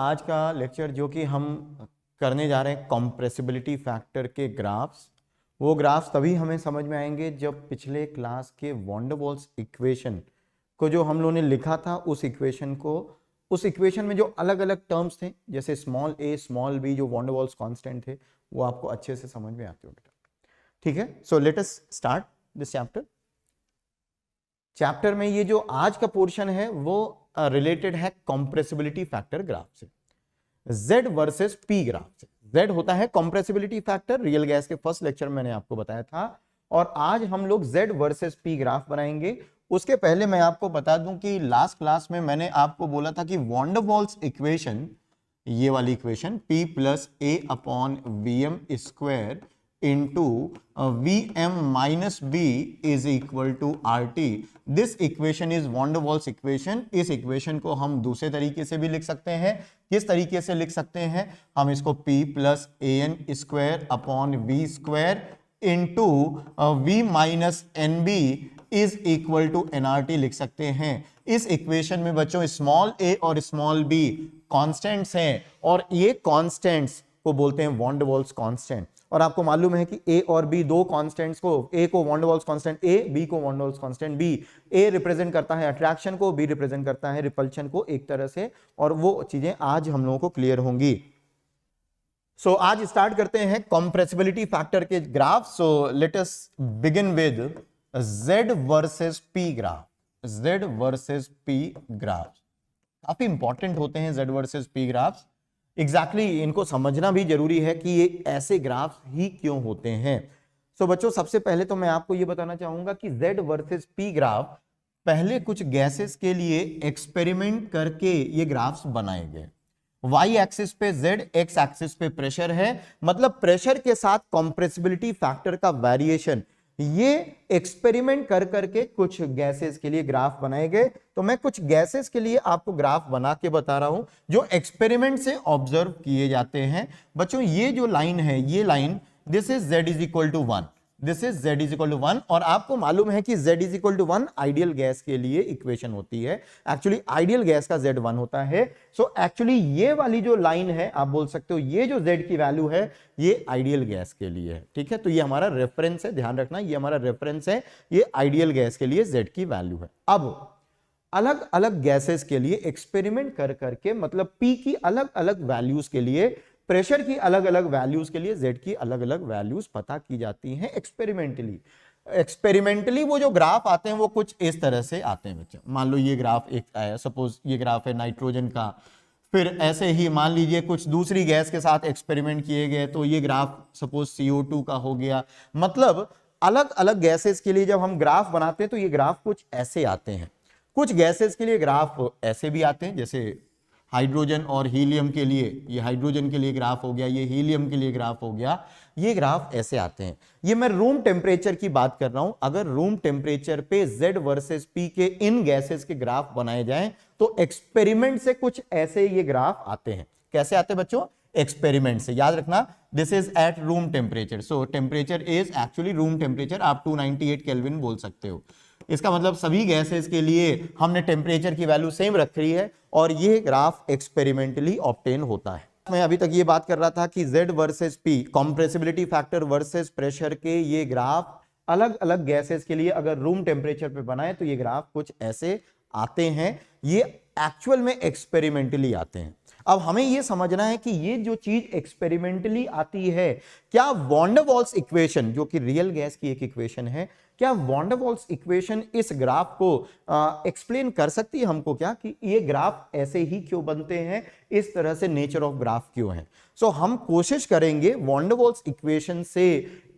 आज का लेक्चर जो कि हम करने जा रहे हैं कंप्रेसिबिलिटी फैक्टर के ग्राफ्स, वो ग्राफ्स तभी हमें समझ में आएंगे जब पिछले क्लास के वॉन डर वाल्स इक्वेशन को जो हम लोगों ने लिखा था उस इक्वेशन में जो अलग अलग टर्म्स थे जैसे स्मॉल a स्मॉल b जो वॉन डर वाल्स कांस्टेंट थे वो आपको अच्छे से समझ में आते हो बेटा। ठीक है, so let us start this chapter में ये जो आज का पोर्शन है वो रिलेटेड है कंप्रेसिबिलिटी फैक्टर ग्राफ से, Z वर्सेस P ग्राफ से। Z होता है कंप्रेसिबिलिटी फैक्टर, रियल गैस के फर्स्ट लेक्चर में मैंने आपको बताया था, और आज हम लोग Z वर्सेस P ग्राफ बनाएंगे। उसके पहले मैं आपको बता दूं कि लास्ट क्लास में मैंने आपको बोला था कि वॉन डर वाल्स इक्वेशन, ये वाली equation P plus A upon VM square into Vm minus B is equal to RT, this equation is van der Waals equation. इस इक्वेशन को हम दूसरे तरीके से भी लिख सकते हैं। किस तरीके से लिख सकते हैं? हम इसको P plus AN square upon V square into V minus NB is equal to NRT लिख सकते हैं। इस इक्वेशन में बच्चों स्मॉल a और स्मॉल b कॉन्स्टेंट्स हैं, और ये कॉन्स्टेंट्स को बोलते हैं वॉन डर वाल्स कांस्टेंट। और आपको मालूम है कि a और b दो कांस्टेंट्स को, a को van der Waals constant a, b को van der Waals constant b। a represent करता है अट्रैक्शन को, b रिप्रेजेंट करता है रिपल्शन को एक तरह से, और वो चीजें आज हम लोगों को क्लियर होंगी। सो आज स्टार्ट करते हैं कंप्रेसिबिलिटी फैक्टर के graph. So let us begin with Z versus P graph. Z versus P graph काफी इंपॉर्टेंट होते हैं, Z versus P graph. Exactly इनको समझना भी जरूरी है कि ये ऐसे ग्राफ ही क्यों होते हैं। सो बच्चों सबसे पहले तो मैं आपको ये बताना चाहूंगा कि Z वर्सेस P ग्राफ पहले कुछ गैसेस के लिए एक्सपेरिमेंट करके ये ग्राफ्स बनाए गए। Y एक्सिस पे Z, X एक्सिस पे प्रेशर है, मतलब प्रेशर के साथ कंप्रेसिबिलिटी फैक्टर का वेरिएशन, ये एक्सपेरिमेंट कर करके कुछ गैसेस के लिए ग्राफ बनाए गए। तो मैं कुछ गैसेस के लिए आपको ग्राफ बना के बता रहा हूं जो एक्सपेरिमेंट से ऑब्जर्व किए जाते हैं। बच्चों ये जो लाइन है, ये line, this is Z is equal to 1, this is Z is equal to 1, और आपको मालूम है कि Z is equal to 1 ideal gas के लिए इक्वेशन होती है। एक्चुअली आइडियल गैस का Z 1 होता है। सो एक्चुअली ये वाली जो लाइन है, आप बोल सकते हो ये जो Z की वैल्यू है ये आइडियल गैस के लिए है। ठीक है, तो ये हमारा रेफरेंस है, ध्यान रखना ये हमारा रेफरेंस है, ये आइडियल गैस के लिए Z की वैल्यू है। अब अलग अलग गैसेस के लिए एक्सपेरिमेंट कर करके, मतलब P की अलग अलग वैल्यूज के लिए, प्रेशर की अलग अलग वैल्यूज के लिए Z की अलग अलग वैल्यूज पता की जाती हैं एक्सपेरिमेंटली वो जो ग्राफ आते हैं वो कुछ इस तरह से आते हैं बच्चों। मान लो ये ग्राफ एक आया, सपोज ये ग्राफ है नाइट्रोजन का, फिर ऐसे ही मान लीजिए कुछ दूसरी गैस के साथ एक्सपेरिमेंट किए गए तो ये ग्राफ सपोज CO2 का हो गया। मतलब अलग अलग गैसेस के लिए जब हम ग्राफ बनाते हैं तो ये ग्राफ कुछ ऐसे आते हैं। कुछ गैसेस के लिए ग्राफ ऐसे भी आते हैं, जैसे हाइड्रोजन और हीलियम के लिए, ये हाइड्रोजन के लिए ग्राफ हो गया, ये हीलियम के लिए ग्राफ हो गया, ये ग्राफ ऐसे आते हैं। ये मैं रूम टेम्परेचर की बात कर रहा हूं। अगर रूम टेम्परेचर पे Z वर्सेस P के इन गैसेस के ग्राफ बनाए जाएं तो एक्सपेरिमेंट से कुछ ऐसे ये ग्राफ आते हैं। कैसे आते हैं बच्चों? एक्सपेरिमेंट से। याद रखना this is at room temperature, so temperature is actually room temperature, आप 298 केल्विन बोल सकते हो। इसका मतलब सभी गैसेस के लिए हमने टेम्परेचर की वैल्यू सेम रखी है, और ये ग्राफ एक्सपेरिमेंटली ऑब्टेन होता है। मैं अभी तक ये बात कर रहा था कि Z versus P, compressibility factor versus pressure के ये ग्राफ अलग अलग गैसेस के लिए अगर रूम टेम्परेचर पे बनाए तो ये ग्राफ कुछ ऐसे आते हैं। ये एक्चुअल में एक्सपेरिमेंटली आते हैं। अब हमें यह समझना है कि ये जो चीज एक्सपेरिमेंटली आती है, क्या वॉन डर वाल्स इक्वेशन जो कि रियल गैस की एक इक्वेशन है, क्या वॉन डर वाल्स इक्वेशन इस ग्राफ को एक्सप्लेन कर सकती है हमको क्या, कि ये ग्राफ ऐसे ही क्यों बनते हैं, इस तरह से नेचर ऑफ ग्राफ क्यों है। सो हम कोशिश करेंगे वॉन डर वाल्स इक्वेशन से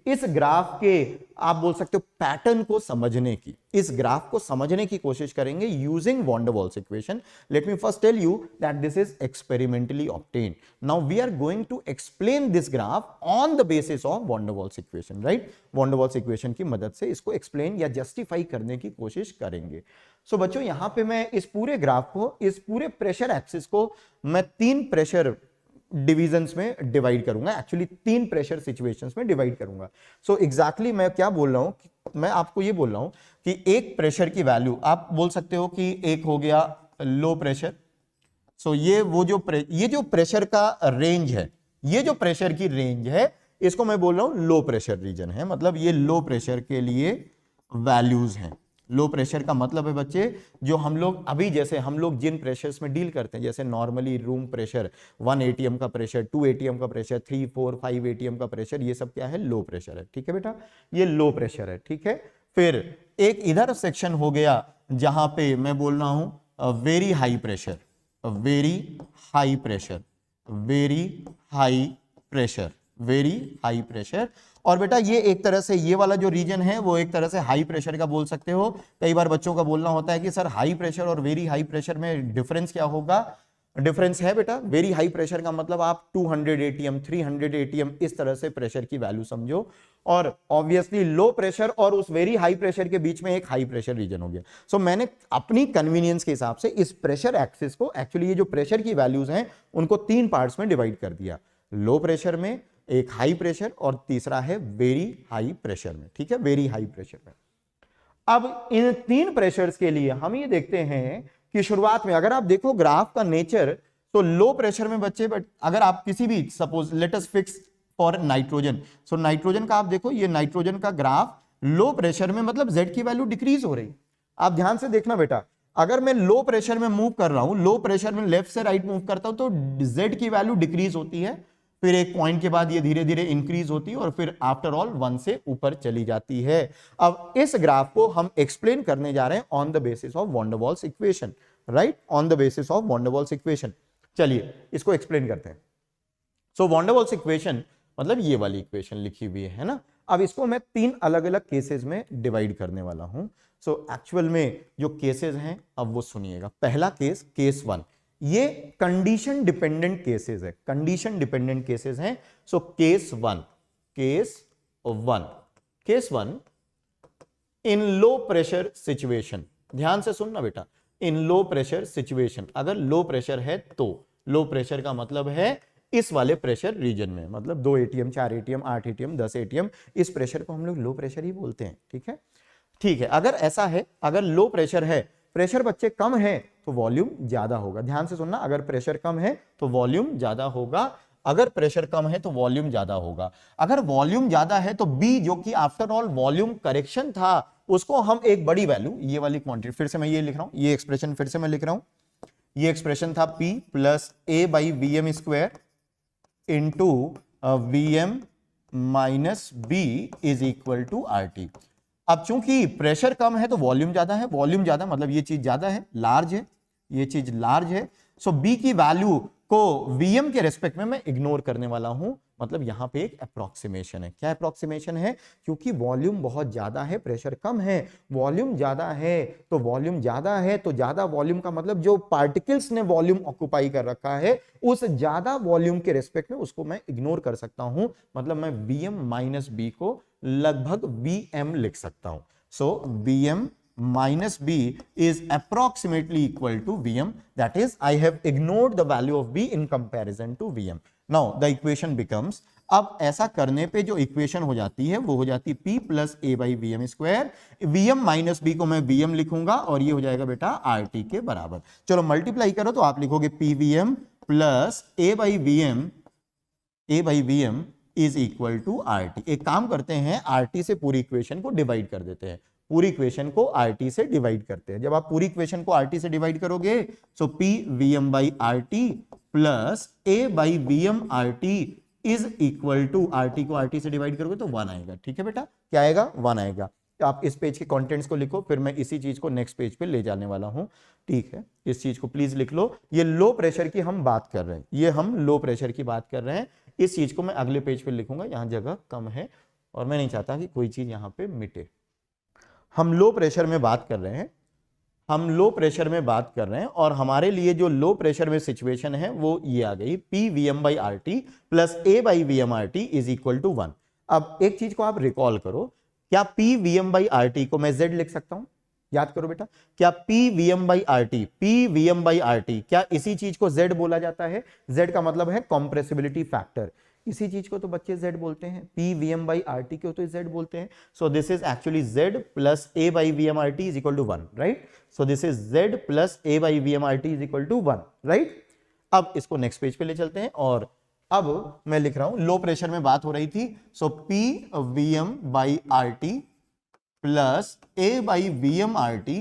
इस ग्राफ के, आप बोल सकते हो, पैटर्न को समझने की, इस ग्राफ को समझने की कोशिश करेंगे using van der Waals equation. Let me first tell you that this is experimentally obtained. Now we are going to explain this graph on the basis of van der Waals equation, right. Van der Waals equation की मदद से इसको explain या justify करने की कोशिश करेंगे। सो बच्चों यहां पे मैं इस पूरे ग्राफ को, इस पूरे प्रेशर एक्सिस को मैं 3 प्रेशर डिविजन्स में डिवाइड करूंगा, एक्चुअली 3 प्रेशर सिचुएशंस में डिवाइड करूंगा। सो एग्जैक्टली मैं क्या बोल रहा हूं, मैं आपको ये बोल रहा हूं कि एक प्रेशर की वैल्यू आप बोल सकते हो कि एक हो गया लो प्रेशर, सो ये जो प्रेशर का रेंज है, ये जो प्रेशर की रेंज है, इसको मैं बोल रहा हूं लो प्रेशर रीजन है। मतलब ये लो प्रेशर के लिए वैल्यूज हैं। लो प्रेशर का मतलब है बच्चे, जो हम लोग अभी जैसे हम लोग जिन प्रेशर्स में डील करते हैं, जैसे नॉर्मली रूम प्रेशर 1 एटीएम का प्रेशर, 2 एटीएम का प्रेशर, 3, 4, 5 एटीएम का प्रेशर, ये सब क्या है? लो प्रेशर है। ठीक है बेटा, ये लो प्रेशर है। ठीक है, फिर एक इधर सेक्शन हो गया जहां पे मैं बोल रहा हूं very high pressure, very high pressure, very high pressure, very high pressure. और बेटा ये एक तरह से ये वाला जो रीजन है वो एक तरह से हाई प्रेशर का बोल सकते हो। कई बार बच्चों का बोलना होता है कि सर हाई प्रेशर और वेरी हाई प्रेशर में डिफरेंस क्या होगा? डिफरेंस है बेटा, वेरी हाई प्रेशर का मतलब आप 200 एटीएम, 300 एटीएम इस तरह से प्रेशर की वैल्यू समझो। और ऑब्वियसली लो प्रेशर और उस वेरी हाई प्रेशर के बीच में एक हाई प्रेशर रीजन हो गया। सो मैंने अपनी कन्वीनियंस के हिसाब से इस प्रेशर एक्सिस को, एक्चुअली ये जो प्रेशर की वैल्यूज हैं उनको 3 पार्ट्स में डिवाइड कर दिया। लो प्रेशर में, एक हाई प्रेशर, और तीसरा है वेरी हाई प्रेशर में। ठीक है, वेरी हाई प्रेशर में। अब इन 3 प्रेशर्स के लिए हम ये देखते हैं कि शुरुआत में अगर आप देखो ग्राफ का नेचर, तो लो प्रेशर में बच्चे, बट अगर आप किसी भी suppose let us fix for nitrogen, so nitrogen का आप देखो, ये नाइट्रोजन का ग्राफ लो प्रेशर में मतलब Z की वैल्यू डिक्रीज हो रही। आप ध्यान से देखना बेटा, अगर मैं लो प्रेशर में मूव कर रहा हूं, लो प्रेशर में लेफ्ट से राइट मूव करता हूं, तो Z की वैल्यू डिक्रीज होती है, फिर एक पॉइंट के बाद ये धीरे धीरे इंक्रीज होती है और फिर आफ्टर ऑल 1 से ऊपर चली जाती है। अब इस ग्राफ को हम एक्सप्लेन करने जा रहे हैं on the basis of van der Waals equation, right, on the basis of van der Waals equation. चलिए इसको एक्सप्लेन करते हैं। So van der Waals equation मतलब ये वाली इक्वेशन लिखी हुई है ना। अब इसको मैं 3 अलग अलग केसेस में डिवाइड करने वाला हूं। सो एक्चुअल में जो केसेस हैं अब वो सुनिएगा। पहला केस, केस 1, ये कंडीशन डिपेंडेंट केसेस है, कंडीशन डिपेंडेंट केसेस हैं। सो केस 1, केस 1, केस 1 इन लो प्रेशर सिचुएशन, ध्यान से सुनना बेटा, इन लो प्रेशर सिचुएशन, अगर लो प्रेशर है तो, लो प्रेशर का मतलब है इस वाले प्रेशर रीजन में, मतलब 2 एटीएम, 4 एटीएम, 8 एटीएम, 10 एटीएम, इस प्रेशर को हम लोग लो प्रेशर ही बोलते हैं। ठीक है, ठीक है, अगर ऐसा है, अगर लो प्रेशर है, प्रेशर बच्चे कम है तो वॉल्यूम ज्यादा होगा। ध्यान से सुनना, अगर प्रेशर कम है तो वॉल्यूम ज्यादा होगा, अगर प्रेशर कम है तो वॉल्यूम ज्यादा होगा। अगर वॉल्यूम ज्यादा है तो बी, जो कि आफ्टर ऑल वॉल्यूम करेक्शन था, उसको हम एक बड़ी वैल्यू, ये वाली क्वांटिटी, फिर से मैं ये लिख रहा हूं, ये एक्सप्रेशन फिर से मैं लिख रहा हूं, ये एक्सप्रेशन था P plus A by VM square into VM minus B is equal to RT। अब चूंकि प्रेशर कम है तो वॉल्यूम ज्यादा है, वॉल्यूम ज्यादा मतलब ये चीज ज्यादा है, लार्ज है, ये चीज लार्ज है। सो B की वैल्यू को VM के रेस्पेक्ट में मैं इग्नोर करने वाला हूं, मतलब यहां पे एक अप्रोक्सीमेशन है। क्या अप्रोक्सीमेशन है? क्योंकि वॉल्यूम बहुत ज्यादा है, प्रेशर कम है, वॉल्यूम ज्यादा है, तो वॉल्यूम ज्यादा है तो ज्यादा वॉल्यूम का मतलब जो पार्टिकल्स ने वॉल्यूम ऑक्युपाई कर रखा है, उस ज्यादा वॉल्यूम के रेस्पेक्ट में उसको मैं इग्नोर कर सकता हूं, मतलब मैं VM माइनस B को लगभग VM लिख सकता हूं। सो VM minus B is approximately equal to VM, that is I have ignored the value of B in comparison to VM. Now the equation becomes, अब ऐसा करने पे जो इक्वेशन हो जाती है वो हो जाती है P plus A by VM square, VM minus B को मैं VM लिखूंगा और ये हो जाएगा बेटा RT के बराबर। चलो मल्टीप्लाई करो तो आप लिखोगे PVM plus A by VM is equal to RT। एक काम करते हैं, RT से पूरी इक्वेशन को डिवाइड कर देते हैं, पूरी इक्वेशन को RT से डिवाइड करते हैं। जब आप पूरी इक्वेशन को RT से डिवाइड करोगे so P VM by RT plus A by VM RT is equal to, RT को RT से डिवाइड करोगे तो 1 आएगा। ठीक है बेटा, क्या आएगा? 1 आएगा। तो आप इस पेज के कंटेंट्स को लिखो, फिर मैं इसी चीज को नेक्स्ट पेज पे ले जाने वाला हूं। ठीक है, इस चीज को प्लीज लिख लो। ये लो प्रेशर की हम बात कर रहे हैं, ये हम लो प्रेशर की बात कर रहे हैं। इस चीज को मैं अगले पेज पे लिखूंगा, यहां जगह कम है और मैं नहीं चाहता कि कोई चीज यहां पे मिटे। हम लो प्रेशर में बात कर रहे हैं, हम लो प्रेशर में बात कर रहे हैं और हमारे लिए जो लो प्रेशर में सिचुएशन है वो ये आ गई, P VM by RT plus A by VM RT is equal to 1। अब एक चीज को आप रिकॉल करो, क्या P VM बाई RT को मैं Z लिख सकता हूं? याद करो बेटा, क्या P VM बाई RT, क्या इसी चीज को Z बोला जाता है? Z का मतलब है कॉम्प्रेसिबिलिटी फैक्टर, इसी चीज को तो बच्चे Z बोलते हैं, P VM बाई RT को तो Z बोलते हैं। So this is actually Z plus A by VM RT is equal to 1, right? So this is Z plus A by VM RT is equal to 1, right? अब इसको next page पे ले चलते हैं और अब मैं लिख रहा हूं लो प्रेशर में बात हो रही थी, so p VM by R T plus A by VM R T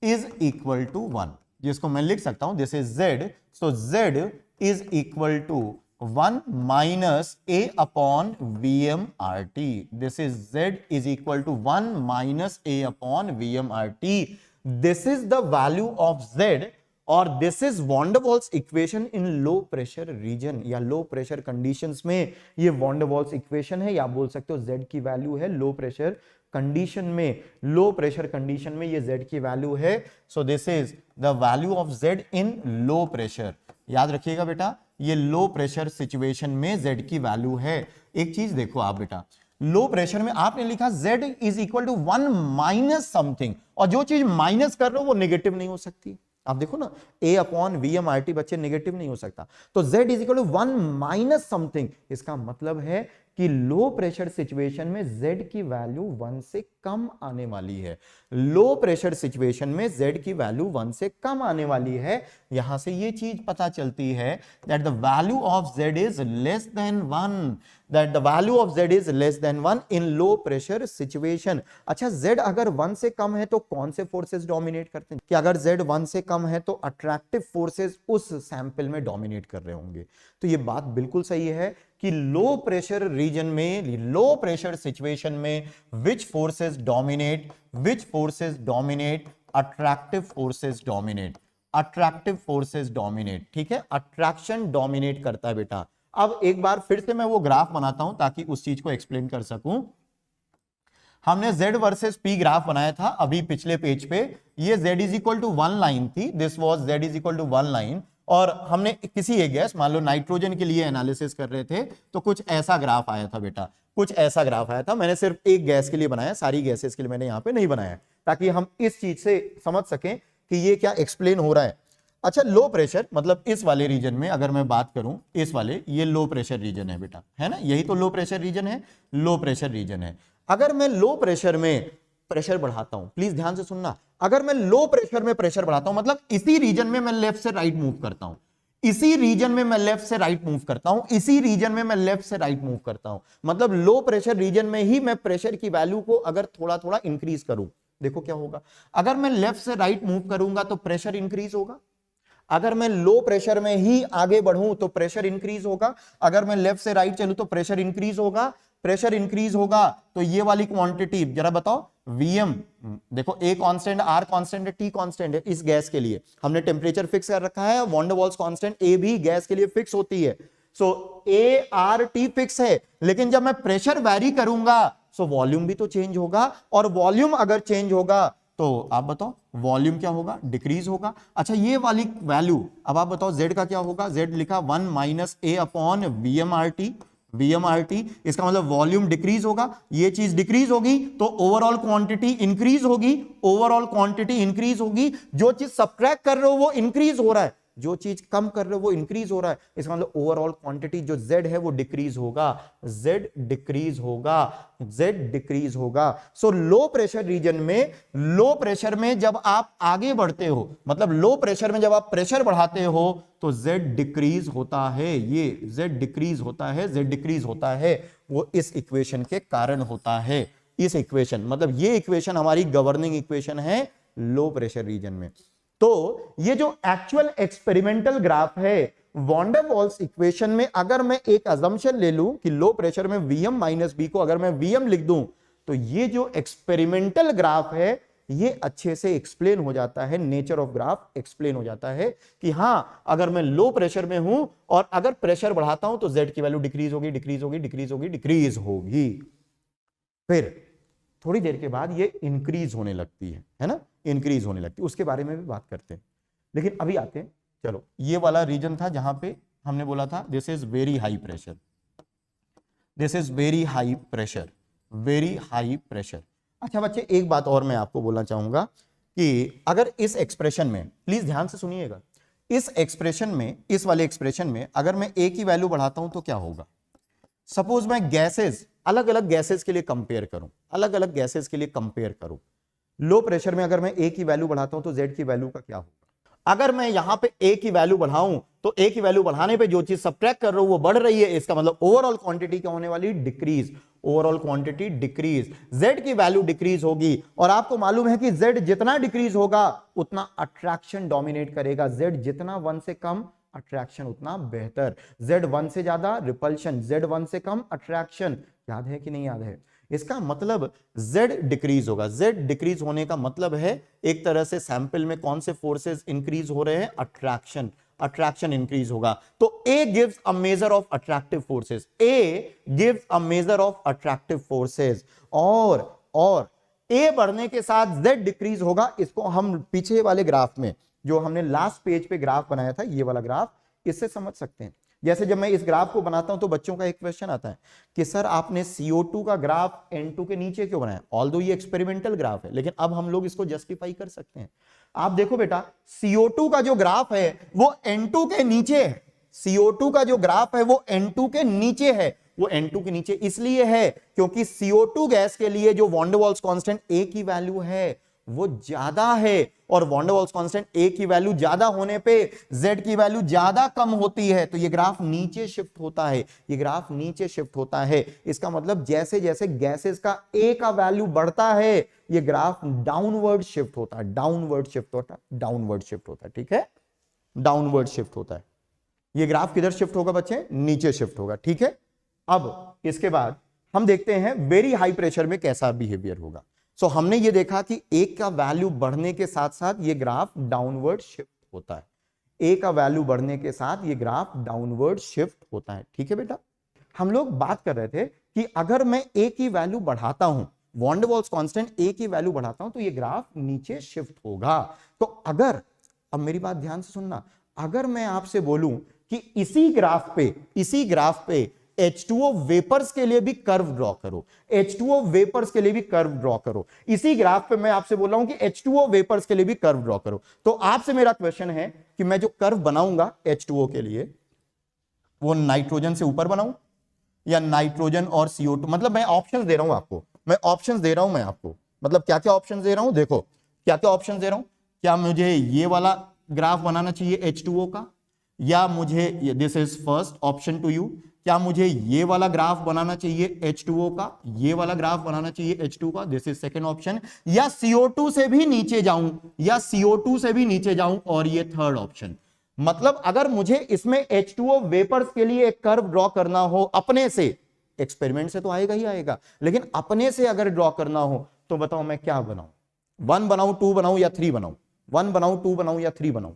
is equal to 1, जिसको मैं लिख सकता हूं this is Z, so Z is equal to 1 minus a upon VM R T, this is Z is equal to 1 minus a upon VM R T, this is the value of Z और this is van der Waals equation in low pressure reason या low pressure conditions में ये von der Waals equation है, या आप बोल सकते हो z की वैल्यू है लो प्रेशर कंडीशन में, लो प्रेशर कंडीशन में ये z की वैल्यू है, so this is the value of z in low pressure. याद रखिएगा बेटा, ये लो प्रेशर सिचुएशन में z की वैल्यू है। एक चीज देखो आप बेटा, लो प्रेशर में आपने लिखा z is equal to 1 minus something, और जो चीज माइनस कर रहे हो वो नेगेटिव नहीं हो सकती। आप देखो ना, a upon V M R T बच्चे नेगेटिव नहीं हो सकता, तो z is equal to 1 minus something, इसका मतलब है कि लो प्रेशर सिचुएशन में z की वैल्यू 1 से कम आने वाली है। लो प्रेशर सिचुएशन में z की वैल्यू 1 से कम आने वाली है। यहां से ये चीज पता चलती है that the value of z is less than 1, that the value of z is less than 1 in low pressure situation. अच्छा, z अगर 1 से कम है तो कौन से फोर्सेस डोमिनेट करते हैं? कि अगर z 1 से कम है तो अट्रैक्टिव फोर्सेस उस सैंपल में डोमिनेट कर रहे होंगे। तो ये बात बिल्कुल सही है कि लो प्रेशर रीजन में, लो प्रेशर सिचुएशन में which forces dominate, which forces dominate, attractive forces dominate, attractive forces dominate. ठीक है, अट्रैक्शन डोमिनेट करता है बेटा। अब एक बार फिर से मैं वो ग्राफ बनाता हूं ताकि उस चीज को एक्सप्लेन कर सकूं। हमने z वर्सेस p ग्राफ बनाया था अभी पिछले पेज पे, ये z is equal to 1 line थी, this was z is equal to 1 line, और हमने किसी एक गैस, मान लो नाइट्रोजन के लिए एनालिसिस कर रहे थे, तो कुछ ऐसा ग्राफ आया था बेटा, कुछ ऐसा ग्राफ आया था। मैंने सिर्फ एक गैस के लिए बनाया, सारी गैसेस के लिए मैंने यहां पे नहीं बनाया, ताकि हम इस चीज से समझ सकें कि ये क्या एक्सप्लेन हो रहा है। अच्छा, लो प्रेशर मतलब इस वाले रीजन में अगर मैं बात करूं, इस वाले, ये लो प्रेशर रीजन है बेटा, है ना, यही तो लो प्रेशर रीजन है, लो प्रेशर रीजन है। अगर मैं लो प्रेशर में प्रेशर बढ़ाता हूं, प्लीज ध्यान से सुनना, अगर मैं लो प्रेशर में प्रेशर बढ़ाता हूं, मतलब इसी रीजन में मैं लेफ्ट से राइट मूव करता हूं, इसी रीजन में मैं लेफ्ट से राइट मूव करता हूं, इसी रीजन में मैं लेफ्ट से राइट मूव करता हूं, मतलब लो प्रेशर रीजन में ही मैं प्रेशर की वैल्यू को अगर थोड़ा थोड़ा इंक्रीज करूं, देखो क्या होगा। अगर मैं लेफ्ट से राइट मूव करूंगा तो प्रेशर इंक्रीज होगा, अगर मैं लो प्रेशर में ही आगे बढ़ूं तो प्रेशर इंक्रीज होगा, अगर मैं लेफ्ट से राइट चलूं तो प्रेशर इंक्रीज होगा, प्रेशर इंक्रीज होगा तो ये वाली क्वांटिटी जरा बताओ, Vm, देखो A कांस्टेंट, R कांस्टेंट है, T कांस्टेंट है, इस गैस के लिए हमने टेम्परेचर फिक्स कर रखा है, van der Waals constant A भी गैस के लिए फिक्स होती है, so A R T fix है, लेकिन जब मैं प्रेशर वैरी करूंगा सो वॉल्यूम भी तो चेंज होगा, और वॉल्यूम अगर चेंज होगा तो आप बताओ वॉल्यूम क्या होगा, डिक्रीज होगा। अच्छा, ये वाली वैल्यू, अब आप बताओ z का क्या होगा, z लिखा 1 minus a upon VmRT, VmRT, इसका मतलब वॉल्यूम डिक्रीज होगा, ये चीज डिक्रीज होगी तो ओवरऑल क्वांटिटी इंक्रीज होगी, ओवरऑल क्वांटिटी इंक्रीज होगी, जो चीज सब्ट्रैक्ट कर रहे हो वो इंक्रीज हो रहा है, जो चीज कम कर रहे हो वो इंक्रीज हो रहा है, इसका मतलब ओवरऑल क्वांटिटी जो z है वो डिक्रीज होगा, z डिक्रीज होगा, z डिक्रीज होगा। सो लो प्रेशर रीजन में, लो प्रेशर में जब आप आगे बढ़ते हो, मतलब लो प्रेशर में जब आप प्रेशर बढ़ाते हो तो z डिक्रीज होता है, ये z डिक्रीज होता है, z डिक्रीज होता है, वो इस इक्वेशन के कारण होता है। इस इक्वेशन मतलब ये इक्वेशन हमारी गवर्निंग इक्वेशन है लो प्रेशर रीजन में। तो ये जो एक्चुअल एक्सपेरिमेंटल ग्राफ है वॉन डर वॉल्स इक्वेशन में, अगर मैं एक अजम्पशन ले लूं कि लो प्रेशर में Vm माइनस बी को अगर मैं Vm लिख दूं, तो ये जो एक्सपेरिमेंटल ग्राफ है ये अच्छे से एक्सप्लेन हो जाता है, नेचर ऑफ ग्राफ एक्सप्लेन हो जाता है कि हां, अगर मैं लो प्रेशर में हूं और अगर प्रेशर बढ़ाता हूं तो z की वैल्यू डिक्रीज होगी, डिक्रीज होगी, डिक्रीज होगी, डिक्रीज होगी, फिर थोड़ी देर के बाद ये इंक्रीज होने लगती है ना, इंक्रीज होने लगती है, उसके बारे में भी बात करते हैं। लेकिन अभी आते हैं, चलो ये वाला रीजन था जहां पे हमने बोला था this is very high pressure, this is very high pressure, very high pressure. अच्छा बच्चे, एक बात और मैं आपको बोलना चाहूंगा कि अगर इस एक्सप्रेशन में, प्लीज ध्यान से सुनिएगा, इस एक्सप्रेशन में, इस वाले एक्सप्रेशन में अगर मैं a की वैल्यू बढ़ाता हूं तो क्या होगा। सपोज मैं गैसेस, अलग अलग गैसेस के लिए कंपेयर करूं, अलग अलग गैसेस के लिए कंपेयर करूं, लो प्रेशर में अगर मैं a की वैल्यू बढ़ाता हूं तो z की वैल्यू का क्या होगा। अगर मैं यहां पे ए की वैल्यू बढ़ाऊं तो ए की वैल्यू बढ़ाने पे जो चीज सब्ट्रैक्ट कर रहा हूं वो बढ़ रही है, इसका मतलब ओवरऑल क्वांटिटी क्या होने वाली, decrease, overall quantity decrease, z की वैल्यू डिक्रीज होगी। और आपको मालूम है कि z जितना डिक्रीज होगा उतना अट्रैक्शन डोमिनेट करेगा, z जितना 1 से कम अट्रैक्शन उतना बेहतर, z 1 से ज्यादा रिपल्शन, z 1 से कम अट्रैक्शन। याद है कि नहीं याद है? इसका मतलब z डिक्रीज होगा। z डिक्रीज होने का मतलब है एक तरह से सैंपल में कौन से फोर्सेस इंक्रीज हो रहे हैं, अट्रैक्शन, अट्रैक्शन इंक्रीज होगा। तो A gives a measure of attractive forces, A gives a measure of attractive forces, और A बढ़ने के साथ Z डिक्रीज होगा। इसको हम पीछे वाले ग्राफ में जो हमने लास्ट पेज पे ग्राफ बनाया था, ये वाला ग्राफ, इससे समझ सकते हैं। जैसे जब मैं इस ग्राफ को बनाता हूं तो बच्चों का एक क्वेश्चन आता है कि सर आपने CO2 का ग्राफ N2 के नीचे क्यों बनाया? ऑल्दो ये एक्सपेरिमेंटल ग्राफ है, लेकिन अब हम लोग इसको जस्टिफाई कर सकते हैं। आप देखो बेटा, CO2 का जो ग्राफ है वो N2 के नीचे है, CO2 का जो ग्राफ है वो N2 के नीचे है। वो N2 के नीचे इसलिए है क्योंकि CO2 गैस के लिए जो van der Waals constant A की वैल्यू है वो ज्यादा है, और van der Waals constant A की वैल्यू ज्यादा होने पे Z की वैल्यू ज्यादा कम होती है, तो ये ग्राफ नीचे शिफ्ट होता है, ये ग्राफ नीचे शिफ्ट होता है। इसका मतलब जैसे जैसे गैसेस का A का वैल्यू बढ़ता है ये ग्राफ डाउनवर्ड शिफ्ट होता है, डाउनवर्ड शिफ्ट होता है, डाउनवर्ड शिफ्ट होता है, ठीक है, डाउनवर्ड शिफ्ट होता है। ये ग्राफ किधर शिफ्ट होगा बच्चे? नीचे शिफ्ट होगा, ठीक है। अब इसके बाद हम देखते हैं वेरी हाई प्रेशर में कैसा बिहेवियर होगा। सो हमने ये देखा कि A का वैल्यू बढ़ने के साथ साथ ये ग्राफ डाउनवर्ड शिफ्ट होता है, A का वैल्यू बढ़ने के साथ ये ग्राफ डाउनवर्ड शिफ्ट होता है, ठीक है बेटा। हम लोग बात कर रहे थे कि अगर मैं A की वैल्यू बढ़ाता हूं, van der Waals constant A की वैल्यू बढ़ाता हूं तो ये ग्राफ नीचे शिफ्ट होगा। तो अगर, अब मेरी बात ध्यान से सुनना, अगर मैं आपसे बोलूं कि इसी ग्राफ पे H2O वेपर्स के लिए भी कर्व ड्रॉ करो, H2O वेपर्स के लिए भी कर्व ड्रॉ करो, इसी ग्राफ पे मैं आपसे बोल रहा हूं कि H2O वेपर्स के लिए भी कर्व ड्रॉ करो, तो आपसे मेरा क्वेश्चन है कि मैं जो कर्व बनाऊंगा H2O के लिए वो नाइट्रोजन से ऊपर बनाऊं या नाइट्रोजन और CO2, मतलब मैं ऑप्शंस दे रहा हूं आपको, मैं ऑप्शंस दे रहा हूं मैं आपको, मतलब क्या क्या ऑप्शंस दे रहा हूं, देखो क्या क्या ऑप्शंस दे रहा हूं। क्या मुझे ये वाला ग्राफ बनाना चाहिए H2O का, या मुझे, this is first option to you, क्या मुझे ये वाला ग्राफ बनाना चाहिए H2O का, ये वाला ग्राफ बनाना चाहिए H2 का, दिस इज सेकंड ऑप्शन, या CO2 से भी नीचे जाऊं, या CO2 से भी नीचे जाऊं, और ये थर्ड ऑप्शन। मतलब अगर मुझे इसमें H2O वेपर्स के लिए एक कर्व ड्रॉ करना हो अपने से, एक्सपेरिमेंट से तो आएगा ही आएगा, लेकिन अपने से अगर ड्रॉ करना हो तो बताओ मैं क्या बनाऊं, 1 बनाऊं, 2 बनाऊं या 3 बनाऊं, 1 बनाऊं, 2 बनाऊं या 3 बनाऊं,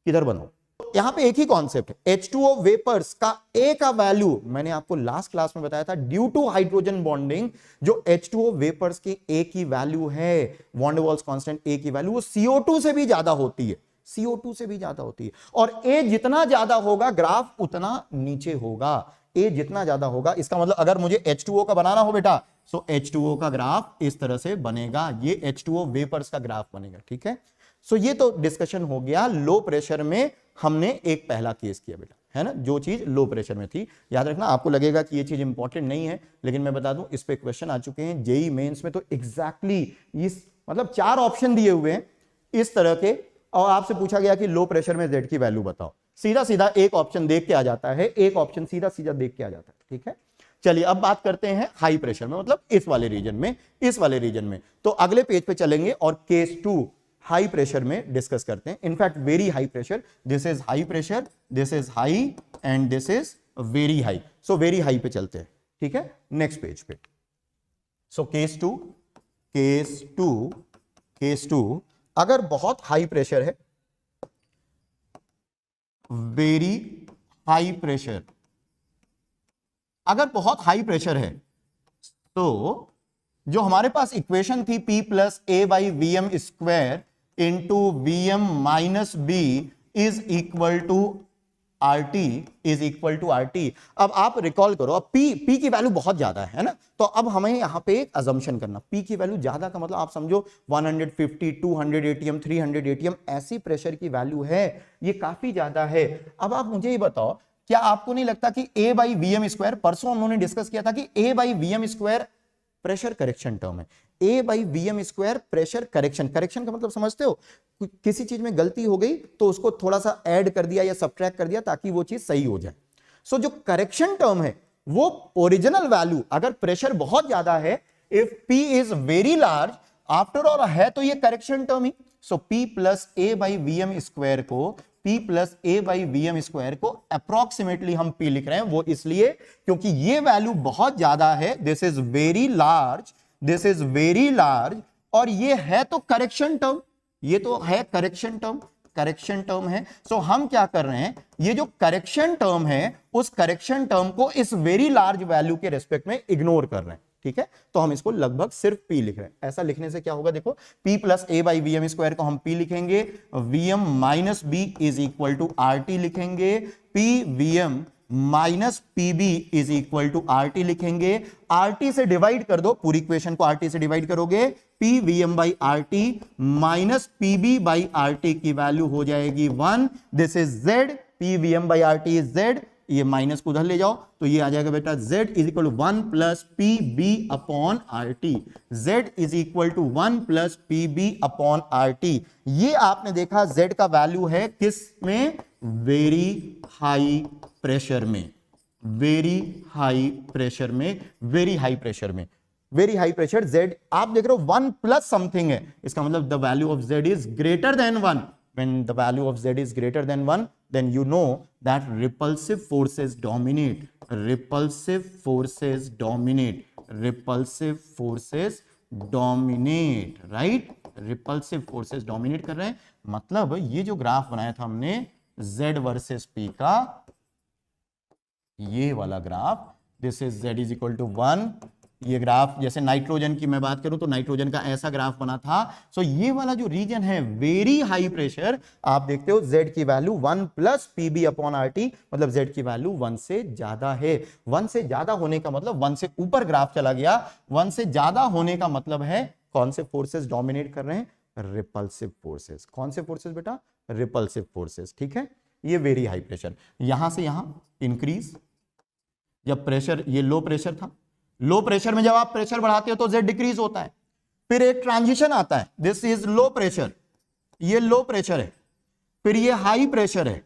किधर बनाऊं? यहां पे एक ही कॉन्सेप्ट है, H2O वेपर्स का A का वैल्यू मैंने आपको लास्ट क्लास में बताया था, ड्यू टू हाइड्रोजन बॉन्डिंग जो H2O वेपर्स की A की वैल्यू है, van der Waals constant A की वैल्यू वो CO2 से भी ज्यादा होती है, CO2 से भी ज्यादा होती है, और A जितना ज्यादा होगा ग्राफ उतना नीचे होगा, A जितना ज्यादा होगा। इसका मतलब अगर मुझे H2O का बनाना हो बेटा, सो H2O का ग्राफ इस तरह से बनेगा, ये H2O वेपर्स का ग्राफ बनेगा, ठीक है। सो ये तो डिस्कशन हो गया लो प्रेशर में, हमने एक पहला केस किया बेटा, है ना, जो चीज लो प्रेशर में थी। याद रखना, आपको लगेगा कि ये चीज इंपॉर्टेंट नहीं है, लेकिन मैं बता दूं इस पे क्वेश्चन आ चुके हैं जेई मेंस में, तो एग्जैक्टली इस, मतलब 4 ऑप्शन दिए हुए हैं इस तरह के, और आपसे पूछा गया कि लो प्रेशर में Z की वैल्यू बताओ, सीधा सीधा एक ऑप्शन देख के आ जाता है, एक ऑप्शन सीधा सीधा देख के आ जाता है, ठीक है। चलिए अब बात करते हैं हाई प्रेशर में, मतलब इस वाले रीजन में, इस वाले रीजन में। तो अगले पेज पे चलेंगे और केस 2 हाई प्रेशर में डिस्कस करते हैं, in fact very high pressure, this is high pressure, this is high and this is very high. So very high पे चलते हैं, ठीक है, नेक्स्ट पेज पे। सो केस 2 अगर बहुत हाई प्रेशर है, वेरी हाई प्रेशर, अगर बहुत हाई प्रेशर है तो जो हमारे पास इक्वेशन थी P plus A by VM square into VM minus B is equal to RT, अब आप रिकॉल करो, अब P की वैल्यू बहुत ज्यादा है ना, तो अब हमें यहां पे एक अजम्पशन करना, P की वैल्यू ज्यादा का मतलब आप समझो 150, 200 ATM, 300 ATM ऐसी प्रेशर की वैल्यू है, ये काफी ज्यादा है। अब आप मुझे ये बताओ, क्या आपको नहीं लगता कि A बाई VM स्क्वायर, परसों उन्होंने डिस्कस किया था कि A by VM square pressure correction term है। A by VM square pressure correction, correction का मतलब समझते हो, किसी चीज में गलती हो गई तो उसको थोड़ा सा ऐड कर दिया या सब्ट्रैक्ट कर दिया ताकि वो चीज सही हो जाए। सो जो करेक्शन टर्म है वो ओरिजिनल वैल्यू, अगर प्रेशर बहुत ज्यादा है, if P is very large, after all है तो ये correction term he. So P plus A by VM square को, P plus A by VM square को अप्रोक्सीमेटली हम P लिख रहे हैं, वो इसलिए क्योंकि ये वैल्यू बहुत ज्यादा है, this is very large, this is very large, और ये है तो करेक्शन टर्म, ये तो है करेक्शन टर्म, करेक्शन टर्म है। सो हम क्या कर रहे हैं, ये जो करेक्शन टर्म है उस करेक्शन टर्म को इस वेरी लार्ज वैल्यू के रिस्पेक्ट में इग्नोर कर रहे हैं, ठीक है। तो हम इसको लगभग सिर्फ P लिख रहे हैं। ऐसा लिखने से क्या होगा, देखो P plus A by VM square को हम P लिखेंगे, Vm minus B is equal to RT लिखेंगे, P Vm minus PB is equal to RT लिखेंगे। RT से डिवाइड कर दो, पूरी इक्वेशन को RT से डिवाइड करोगे, P Vm by RT minus PB by RT की वैल्यू हो जाएगी 1, this is Z, P Vm by RT is Z, ये माइनस को उधर ले जाओ तो ये आ जाएगा बेटा Z is equal to 1 plus PB upon RT, Z is equal to 1 plus PB upon RT। ये आपने देखा Z का वैल्यू है किस में, वेरी हाई प्रेशर में, वेरी हाई प्रेशर में, वेरी हाई प्रेशर में, वेरी हाई प्रेशर। Z आप देख रहे हो 1 प्लस समथिंग है, इसका मतलब the value of Z is greater then 1। When the value of Z is greater than 1, then you know that repulsive forces dominate, repulsive forces dominate, repulsive forces dominate, right? repulsive forces dominate कर रहे हैं, मतलब ये जो graph बनाया था हमने Z versus P का, ये वाला graph, this is Z is equal to 1, ये ग्राफ जैसे नाइट्रोजन की मैं बात करूं तो नाइट्रोजन का ऐसा ग्राफ बना था। सो ये वाला जो रीजन है वेरी हाई प्रेशर, आप देखते हो Z की value 1 plus PB upon RT, मतलब Z की वैल्यू 1 से ज्यादा है। 1 से ज्यादा होने का मतलब 1 से ऊपर ग्राफ चला गया, 1 से ज्यादा होने का मतलब है कौन से फोर्सेस डोमिनेट कर रहे हैं, रिपल्सिव फोर्सेस। कौन से फोर्सेस बेटा, रिपल्सिव फोर्सेस, ठीक है। ये वेरी हाई प्रेशर, यहां से यहां इंक्रीज, जब प्रेशर ये लो प्रेशर था, लो प्रेशर में जब आप प्रेशर बढ़ाते हो तो Z डिक्रीज होता है, फिर एक ट्रांजिशन आता है, दिस इज लो प्रेशर, ये लो प्रेशर है, फिर ये हाई प्रेशर है,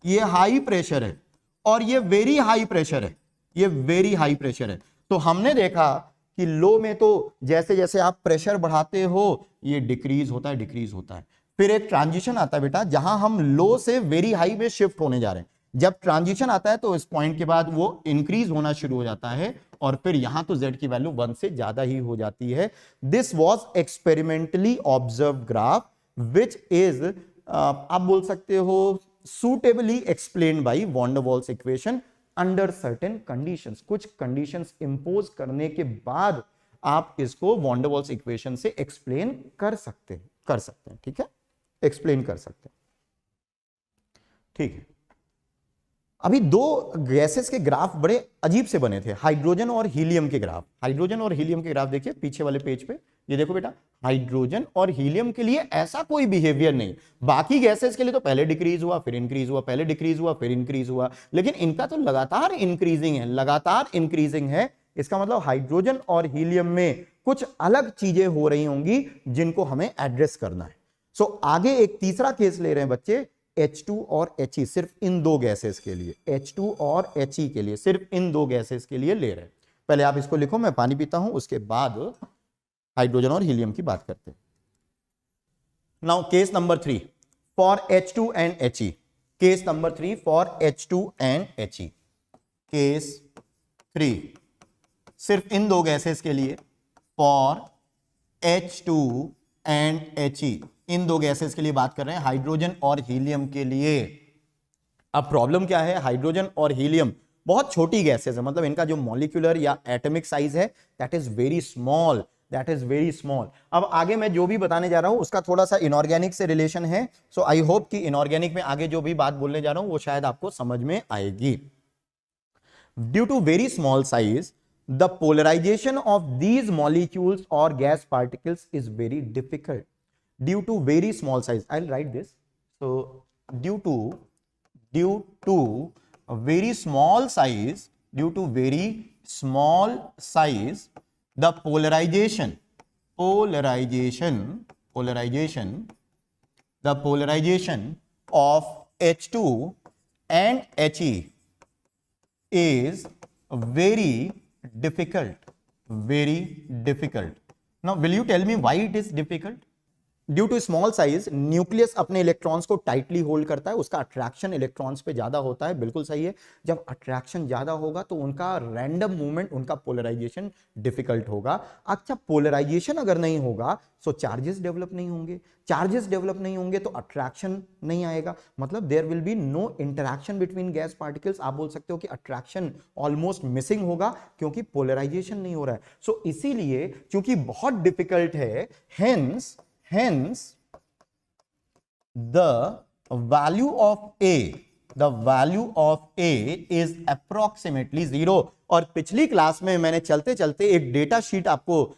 ये हाई प्रेशर है, और ये वेरी हाई प्रेशर है, ये वेरी हाई प्रेशर है। तो हमने देखा कि लो में तो जैसे जैसे आप प्रेशर बढ़ाते हो ये डिक्रीज होता है, डिक्रीज होता है, फिर एक ट्रांजिशन आता है बेटा जहां हम लो से वेरी हाई में शिफ्ट होने जा रहे हैं। जब ट्रांजिशन आता है तो इस पॉइंट के बाद वो इंक्रीज होना शुरू हो जाता है, और फिर यहां तो Z की वैल्यू 1 से ज्यादा ही हो जाती है। This was experimentally observe graph which is आप बोल सकते हो suitably explain by van der Waals equation under certain conditions. कुछ कंडीशंस इंपोज करने के बाद आप इसको वॉन डर वॉल्स इक्वेशन से एक्सप्लेन कर सकते हैं, ठीक है, एक्सप्लेन कर सकते हैं, ठीक है। अभी दो गैसेस के ग्राफ बड़े अजीब से बने थे, हाइड्रोजन और हीलियम के ग्राफ। हाइड्रोजन और हीलियम के ग्राफ देखिए पीछे वाले पेज पे, ये देखो बेटा, हाइड्रोजन और हीलियम के लिए ऐसा कोई बिहेवियर नहीं, बाकी गैसेस के लिए तो पहले डिक्रीज हुआ फिर इंक्रीज हुआ, पहले डिक्रीज हुआ फिर इंक्रीज हुआ, लेकिन इनका तो लगातार इंक्रीजिंग है, लगातार इंक्रीजिंग है। इसका मतलब हाइड्रोजन और हीलियम में कुछ अलग चीजें हो रही होंगी जिनको हमें एड्रेस करना है। सो आगे एक तीसरा केस ले रहे हैं बच्चे, H2 और He, सिर्फ इन दो गैसेस के लिए, H2 और He के लिए, सिर्फ इन दो गैसेस के लिए ले रहे हैं। पहले आप इसको लिखो, मैं पानी पीता हूं, उसके बाद हाइड्रोजन और हीलियम की बात करते हैं। Now case number 3 for H2 and He, case number 3 for H2 and He, case 3 सिर्फ इन दो गैसेस के लिए, फॉर H2 एंड He, इन दो गैसेस के लिए बात कर रहे हैं, हाइड्रोजन और हीलियम के लिए। अब प्रॉब्लम क्या है, हाइड्रोजन और हीलियम बहुत छोटी गैसेस है, मतलब इनका जो मॉलिक्यूलर या एटॉमिक साइज है that is very small, that is very small. अब आगे मैं जो भी बताने जा रहा हूं उसका थोड़ा सा इनऑर्गेनिक से रिलेशन है, सो आई होप कि इनऑर्गेनिक में आगे जो भी बात बोलने जा रहा हूं वो शायद आपको समझ में आएगी। Due to very small size the polarization of these molecules or gas particles is very difficult due to very small size. I'll write this. So due to a very small size, due to very small size, the polarization of H2 and He is very difficult. Now will you tell me why it is difficult? Due to small size nucleus अपने electrons को tightly hold करता है, उसका attraction electrons पे ज्यादा होता है, बिल्कुल सही है। जब अट्रैक्शन ज्यादा होगा तो उनका रैंडम मूवमेंट, उनका पोलराइजेशन डिफिकल्ट होगा। अच्छा, पोलराइजेशन अगर नहीं होगा तो चार्जेस डेवलप नहीं होंगे, चार्जेस डेवलप नहीं होंगे तो अट्रैक्शन नहीं आएगा, मतलब there will be no interaction between gas particles. आप बोल सकते हो कि अट्रैक्शन ऑलमोस्ट मिसिंग होगा क्योंकि पोलराइजेशन नहीं हो रहा है। सो इसीलिए क्योंकि बहुत डिफिकल्ट है, hence the value of A is approximately 0। और पिछली क्लास में मैंने चलते चलते एक डेटा शीट आपको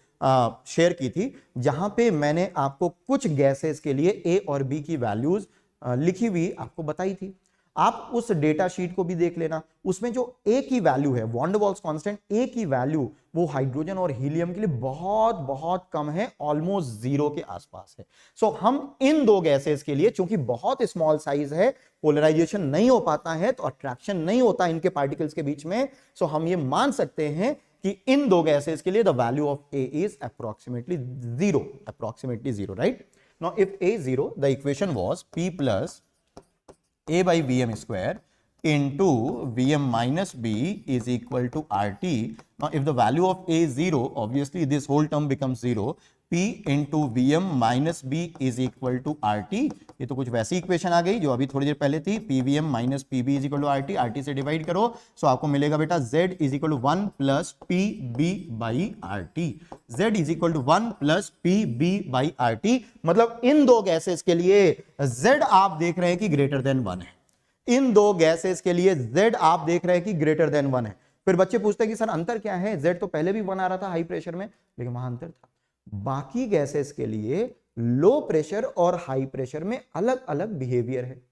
शेयर की थी जहां पे मैंने आपको कुछ गैसेस के लिए A और B की वैल्यूज लिखी हुई आपको बताई थी। आप उस डेटा शीट को भी देख लेना, उसमें जो A की वैल्यू है, van der Waals constant A की वैल्यू, वो हाइड्रोजन और हीलियम के लिए बहुत बहुत कम है, ऑलमोस्ट जीरो के आसपास है। सो हम इन दो गैसेस के लिए, चूंकि बहुत स्मॉल साइज है, पोलराइजेशन नहीं हो पाता है, तो अट्रैक्शन नहीं होता इनके पार्टिकल्स के बीच में, सो हम ये मान सकते हैं कि इन दो गैसेस के लिए the value of A is approximately zero, right? Now if A is 0, the equation was P plus A by Vm square into Vm minus B is equal to RT. Now if the value of A is 0, obviously this whole term becomes 0. P into Vm minus B is equal to RT. ये तो कुछ वैसी equation आ गई जो अभी थोड़ी देर पहले थी, PVm minus PB is equal to RT। RT से डिवाइड करो, सो आपको मिलेगा बेटा Z is equal to 1 plus PB by RT। Z is equal to 1 plus PB by RT, मतलब इन दो गैसेस के लिए Z आप देख रहे हैं कि ग्रेटर देन 1 है। इन दो गैसेस के लिए Z आप देख रहे हैं कि ग्रेटर देन 1 है। फिर बच्चे पूछते हैं कि सर अंतर क्या है? Z तो पहले भी 1 आ रहा था हाई प्रेशर में, लेकिन वहां अंतर था। बाकी गैसेस के लिए लो प्रेशर और हाई प्रेशर में अलग अलग बिहेवियर है।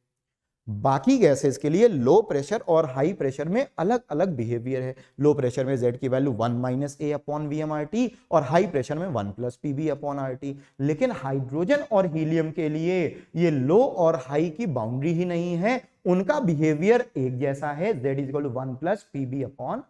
बाकी गैसेस के लिए लो प्रेशर और हाई प्रेशर में अलग अलग बिहेवियर है। लो प्रेशर में Z की value 1 minus A upon VmRT और हाई प्रेशर में 1 प्लस PB अपॉन RT। लेकिन हाइड्रोजन और हीलियम के लिए ये लो और हाई की बाउंड्री ही नहीं है, उनका बिहेवियर एक जैसा है, Z is equal to 1 plus PB upon RT।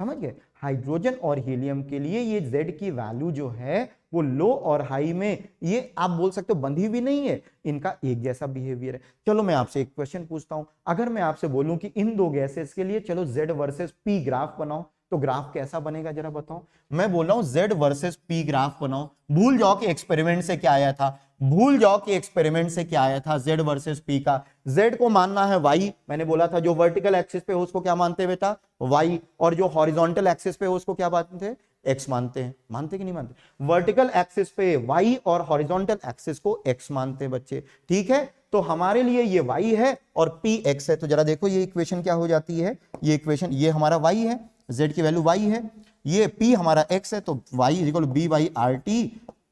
समझ गए? हाइड्रोजन और हीलियम के लिए ये Z की वैल्यू जो है वो लो और हाई में, ये आप बोल सकते हो बंधी हुई नहीं है, इनका एक जैसा बिहेवियर है। चलो मैं आपसे एक क्वेश्चन पूछता हूं, अगर मैं आपसे बोलूं कि इन दो गैसेस के लिए चलो Z वर्सेस P ग्राफ बनाओ, तो ग्राफ कैसा बनेगा जरा बताओ। मैं बोल रहा हूं Z वर्सेस P ग्राफ बनाओ। भूल जाओ कि एक्सपेरिमेंट से क्या आया था, भूल जाओ कि एक्सपेरिमेंट से क्या आया था Z वर्सेस P का। Z को मानना है Y, मैंने बोला था जो वर्टिकल एक्सिस पे हो उसको क्या मानते हैं बेटा? Y, और जो हॉरिजॉन्टल एक्सिस पे हो उसको क्या मानते हैं? X मानते हैं। मानते कि नहीं मानते? वर्टिकल एक्सिस पे Y और हॉरिजॉन्टल एक्सिस को X मानते हैं बच्चे, ठीक है? तो हमारे लिए ये Y है और P X है। तो जरा देखो ये इक्वेशन क्या हो जाती है, ये इक्वेशन, ये हमारा Y है, Z की वैल्यू Y है, ये P हमारा X है, तो Y is equal to B by RT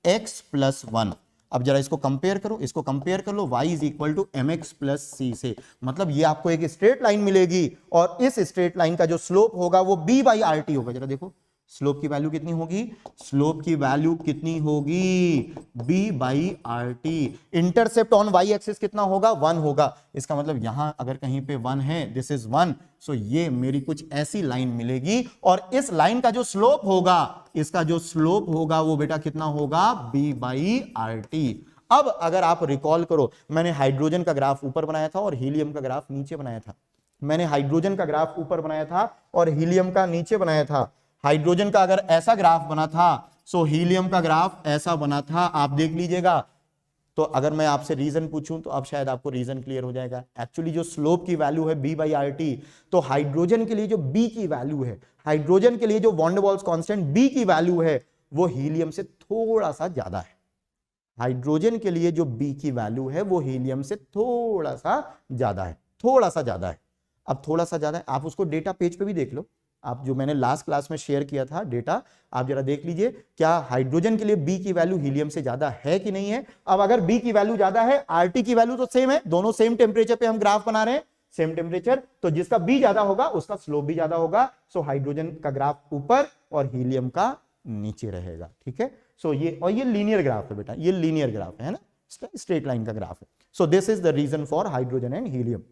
X plus 1। अब जरा इसको कंपेयर करो, इसको कंपेयर कर लो, y is equal to mx plus c से, मतलब ये आपको एक स्ट्रेट लाइन मिलेगी और इस स्ट्रेट लाइन का जो स्लोप होगा वो b बाई RT होगा। जरा देखो स्लोप की वैल्यू कितनी होगी, स्लोप की वैल्यू कितनी होगी? b by RT। Intercept on y axis कितना होगा? 1 होगा। इसका मतलब यहां अगर कहीं पे 1 है, दिस इज 1, सो ये मेरी कुछ ऐसी लाइन मिलेगी और इस लाइन का जो स्लोप होगा, इसका जो स्लोप होगा वो बेटा कितना होगा? b by RT। अब अगर आप रिकॉल करो, मैंने हाइड्रोजन का ग्राफ ऊपर बनाया था और हीलियम का ग्राफ नीचे बनाया था। मैंने हाइड्रोजन का ग्राफ ऊपर बनाया था और हीलियम का नीचे बनाया था। हाइड्रोजन का अगर ऐसा ग्राफ बना था, सो हीलियम का ग्राफ ऐसा बना था, आप देख लीजिएगा। तो अगर मैं आपसे रीजन पूछूं तो अब शायद आपको रीजन क्लियर हो जाएगा। एक्चुअली जो स्लोप की वैल्यू है b बाई RT, तो हाइड्रोजन के लिए जो b की वैल्यू है, हाइड्रोजन के लिए जो van der Waals constant b की वैल्यू है, वो हीलियम से थोड़ा सा ज्यादा है। हाइड्रोजन के लिए जो b की वैल्यू है वो हीलियम से थोड़ा सा ज्यादा है, थोड़ा सा ज्यादा है। अब थोड़ा सा ज्यादा है, आप उसको डेटा पेज पे भी देख लो, आप जो मैंने लास्ट क्लास में शेयर किया था डेटा, आप जरा देख लीजिए क्या हाइड्रोजन के लिए B की वैल्यू हीलियम से ज्यादा है कि नहीं है। अब अगर B की वैल्यू ज्यादा है, RT की वैल्यू तो सेम है, दोनों सेम टेम्परेचर पे हम ग्राफ बना रहे हैं, सेम टेम्परेचर, तो जिसका बी ज्यादा होगा उसका स्लोप भी ज्यादा होगा। सो हाइड्रोजन का ग्राफ ऊपर और हीलियम का नीचे रहेगा, ठीक है। सो ये, और ये लीनियर ग्राफ है बेटा, ये लीनियर ग्राफ है ना, स्ट्रेट लाइन का ग्राफ है। So this is the reason for hydrogen and helium.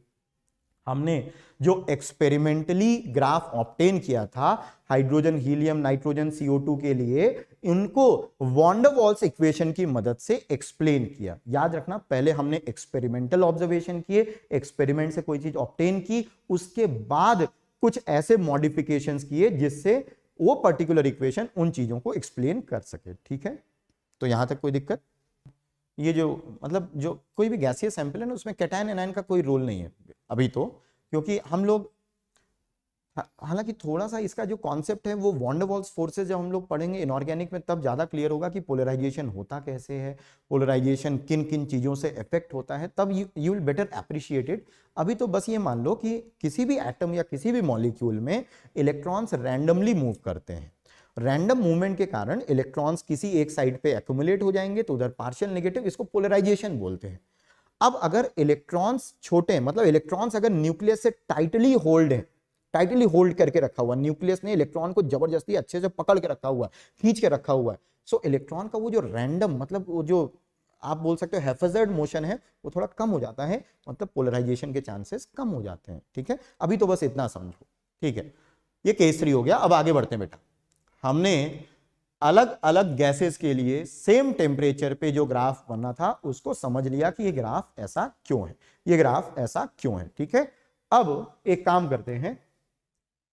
हमने जो एक्सपेरिमेंटली ग्राफ ऑब्टेन किया था हाइड्रोजन, हीलियम, नाइट्रोजन, CO2 के लिए, इनको वॉन डर वाल्स इक्वेशन की मदद से एक्सप्लेन किया। याद रखना, पहले हमने एक्सपेरिमेंटल ऑब्जर्वेशन किए, एक्सपेरिमेंट से कोई चीज ऑब्टेन की, उसके बाद कुछ ऐसे मॉडिफिकेशंस किए जिससे वो पर्टिकुलर इक्वेशन उन चीजों को एक्सप्लेन कर सके, ठीक है। तो यहां तक कोई दिक्कत? ये जो मतलब जो कोई भी गैसीय सैंपल है ना, उसमें कैटायन एनायन का कोई रोल नहीं है अभी तो, क्योंकि हम लोग, हालांकि थोड़ा सा इसका जो कॉन्सेप्ट है वो वॉन डर वाल्स फोर्सेस जब हम लोग पढ़ेंगे इनऑर्गेनिक में तब ज्यादा क्लियर होगा कि पोलराइजेशन होता कैसे है, पोलराइजेशन किन किन चीजों से इफेक्ट होता है, तब you will better appreciate it. अभी तो बस ये मान लो कि किसी भी एटम या किसी भी मॉलिक्यूल में इलेक्ट्रॉन्स रैंडमली मूव करते हैं। रैंडम मूवमेंट के कारण इलेक्ट्रॉन्स किसी एक साइड पे एक्यूमुलेट हो जाएंगे, तो उधर पार्शियल नेगेटिव, इसको पोलराइजेशन बोलते हैं। अब अगर इलेक्ट्रॉन्स छोटे हैं, मतलब इलेक्ट्रॉन्स अगर न्यूक्लियस से टाइटली होल्ड है, टाइटली होल्ड करके रखा हुआ, न्यूक्लियस ने इलेक्ट्रॉन को जबरदस्ती अच्छे से पकड़ के रखा हुआ है, खींच के रखा हुआ है, सो इलेक्ट्रॉन का वो जो रैंडम, मतलब वो जो आप बोल सकते हो हैफेजर्ड मोशन है, वो थोड़ा कम हो जाता है, मतलब पोलराइजेशन के चांसेस कम हो जाते हैं, ठीक है। अभी तो बस इतना समझो, ठीक है। ये केस 3 हो गया। अब आगे बढ़ते हैं बेटा। हमने अलग अलग गैसेस के लिए सेम टेम्परेचर पे जो ग्राफ बनना था उसको समझ लिया कि ये ग्राफ ऐसा क्यों है, ये ग्राफ ऐसा क्यों है, ठीक है। अब एक काम करते हैं,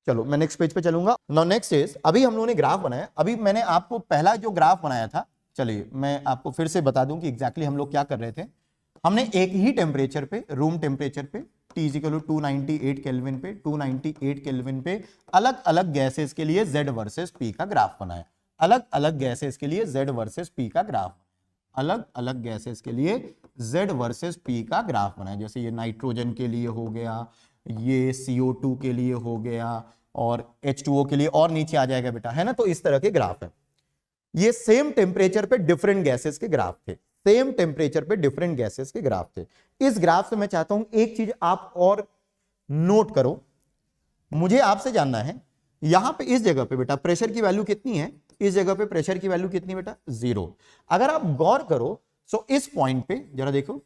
चलो मैं नेक्स्ट पेज पे चलूंगा। नाउ नेक्स्ट इज, अभी हम लोगों ने ग्राफ बनाया, अभी मैंने आपको पहला जो ग्राफ बनाया था, चलिए मैं आपको फिर से बता दूं कि एग्जैक्टली हम लोग क्या कर रहे थे। हमने एक ही टेम्परेचर पे, रूम टेम्परेचर पे, T = 298 केल्विन पे, 298 केल्विन पे अलग अलग गैसेस के लिए Z वर्सेस P का ग्राफ बनाया। अलग अलग गैसेस के लिए Z वर्सेस P का ग्राफ, अलग अलग गैसेस के लिए Z वर्सेस P का ग्राफ बनाया। जैसे ये नाइट्रोजन के लिए हो गया, ये CO2 के लिए हो गया, और H2O के लिए, और नीचे आ जाएगा बेटा, है ना। तो इस तरह के ग्राफ है। ये सेम टेम्परेचर पे डिफरेंट गैसेस के ग्राफ थे, सेम टेम्परेचर पे डिफरेंट गैसेस के ग्राफ थे। इस ग्राफ से मैं चाहता हूं एक चीज आप और नोट करो, मुझे आपसे जानना है, यहां पे इस जगह पे बेटा प्रेशर की वैल्यू कितनी है, इस जगह पे प्रेशर की वैल्यू कितनी बेटा, 0। अगर आप गौर करो सो इस पॉइंट पे जरा देखो,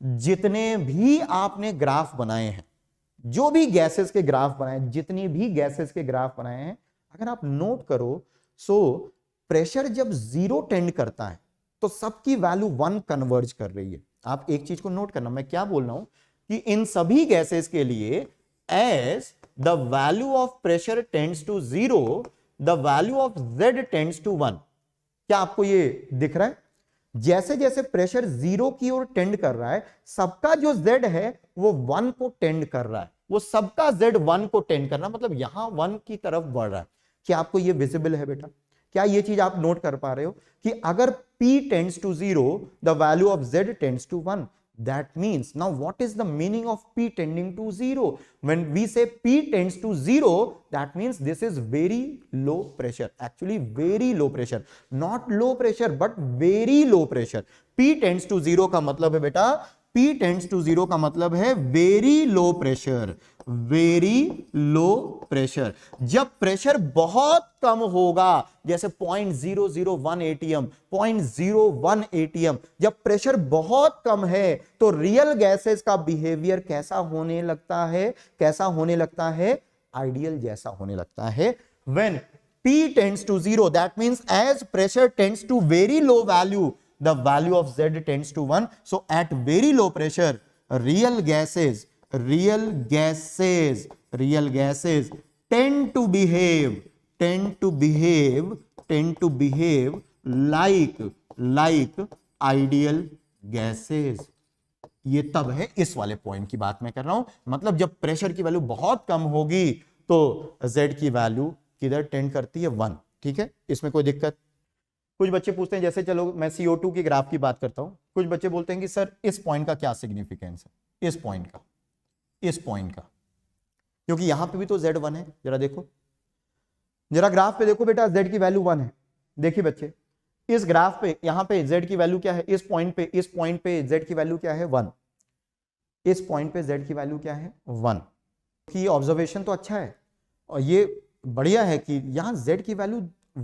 जितने भी आपने ग्राफ बनाए हैं, जो भी गैसेस के ग्राफ बनाए, जितनी भी गैसेस के ग्राफ बनाए हैं, अगर आप नोट करो सो प्रेशर जब 0 टेंड करता है तो सबकी वैल्यू 1 कन्वर्ज कर रही है। आप एक चीज को नोट करना, मैं क्या बोल रहा हूं कि इन सभी गैसेस के लिए as the value of pressure tends to 0, the value of Z tends to 1। क्या आपको ये दिख रहा है? जैसे जैसे प्रेशर 0 की ओर टेंड कर रहा है, सबका जो Z है वो 1 को टेंड कर रहा है, वो सबका Z 1 को टेंड कर रहा है, मतलब यहां 1 की तरफ बढ़ रहा है। क्या आपको ये विजिबल है बेटा? क्या ये चीज आप नोट कर पा रहे हो कि अगर P tends to 0, the value of Z tends to 1. That means, now what is the meaning of P tending to 0? When we say P tends to 0, that means this is very low pressure. Actually very low pressure. Not low pressure but very low pressure. P tends to 0 का मतलब है बेटा, P tends to 0 का मतलब है very low pressure, very low pressure. जब pressure बहुत कम होगा, जैसे 0.001 atm, 0.01 atm, जब प्रेशर बहुत कम है तो रियल गैसेस का बिहेवियर कैसा होने लगता है, कैसा होने लगता है, आइडियल जैसा होने लगता है। When P tends to 0, that means as pressure tends to very low value, the value of Z tends to 1. So at very low pressure, real gases tend to behave like ideal gases. ये तब है, इस वाले point की बात मैं कर रहा हूं, मतलब जब प्रेशर की वैल्यू बहुत कम होगी तो Z की वैल्यू किधर टेंड करती है, 1, ठीक है। इसमें कोई दिक्कत? कुछ बच्चे पूछते हैं, जैसे चलो मैं CO2 की ग्राफ की बात करता हूं, कुछ बच्चे बोलते हैं कि सर इस पॉइंट का क्या सिग्निफिकेंस है, इस पॉइंट का, क्योंकि यहां पे भी तो Z 1 है। जरा देखो, जरा ग्राफ पे देखो बेटा, Z की वैल्यू 1 है। देखिए बच्चे, इस ग्राफ पे यहां पे Z की वैल्यू क्या है, इस पॉइंट पे Z की वैल्यू क्या है, 1। इस पॉइंट पे z की वैल्यू क्या है 1, कि ऑब्जर्वेशन तो अच्छा है और ये बढ़िया है कि यहां z की वैल्यू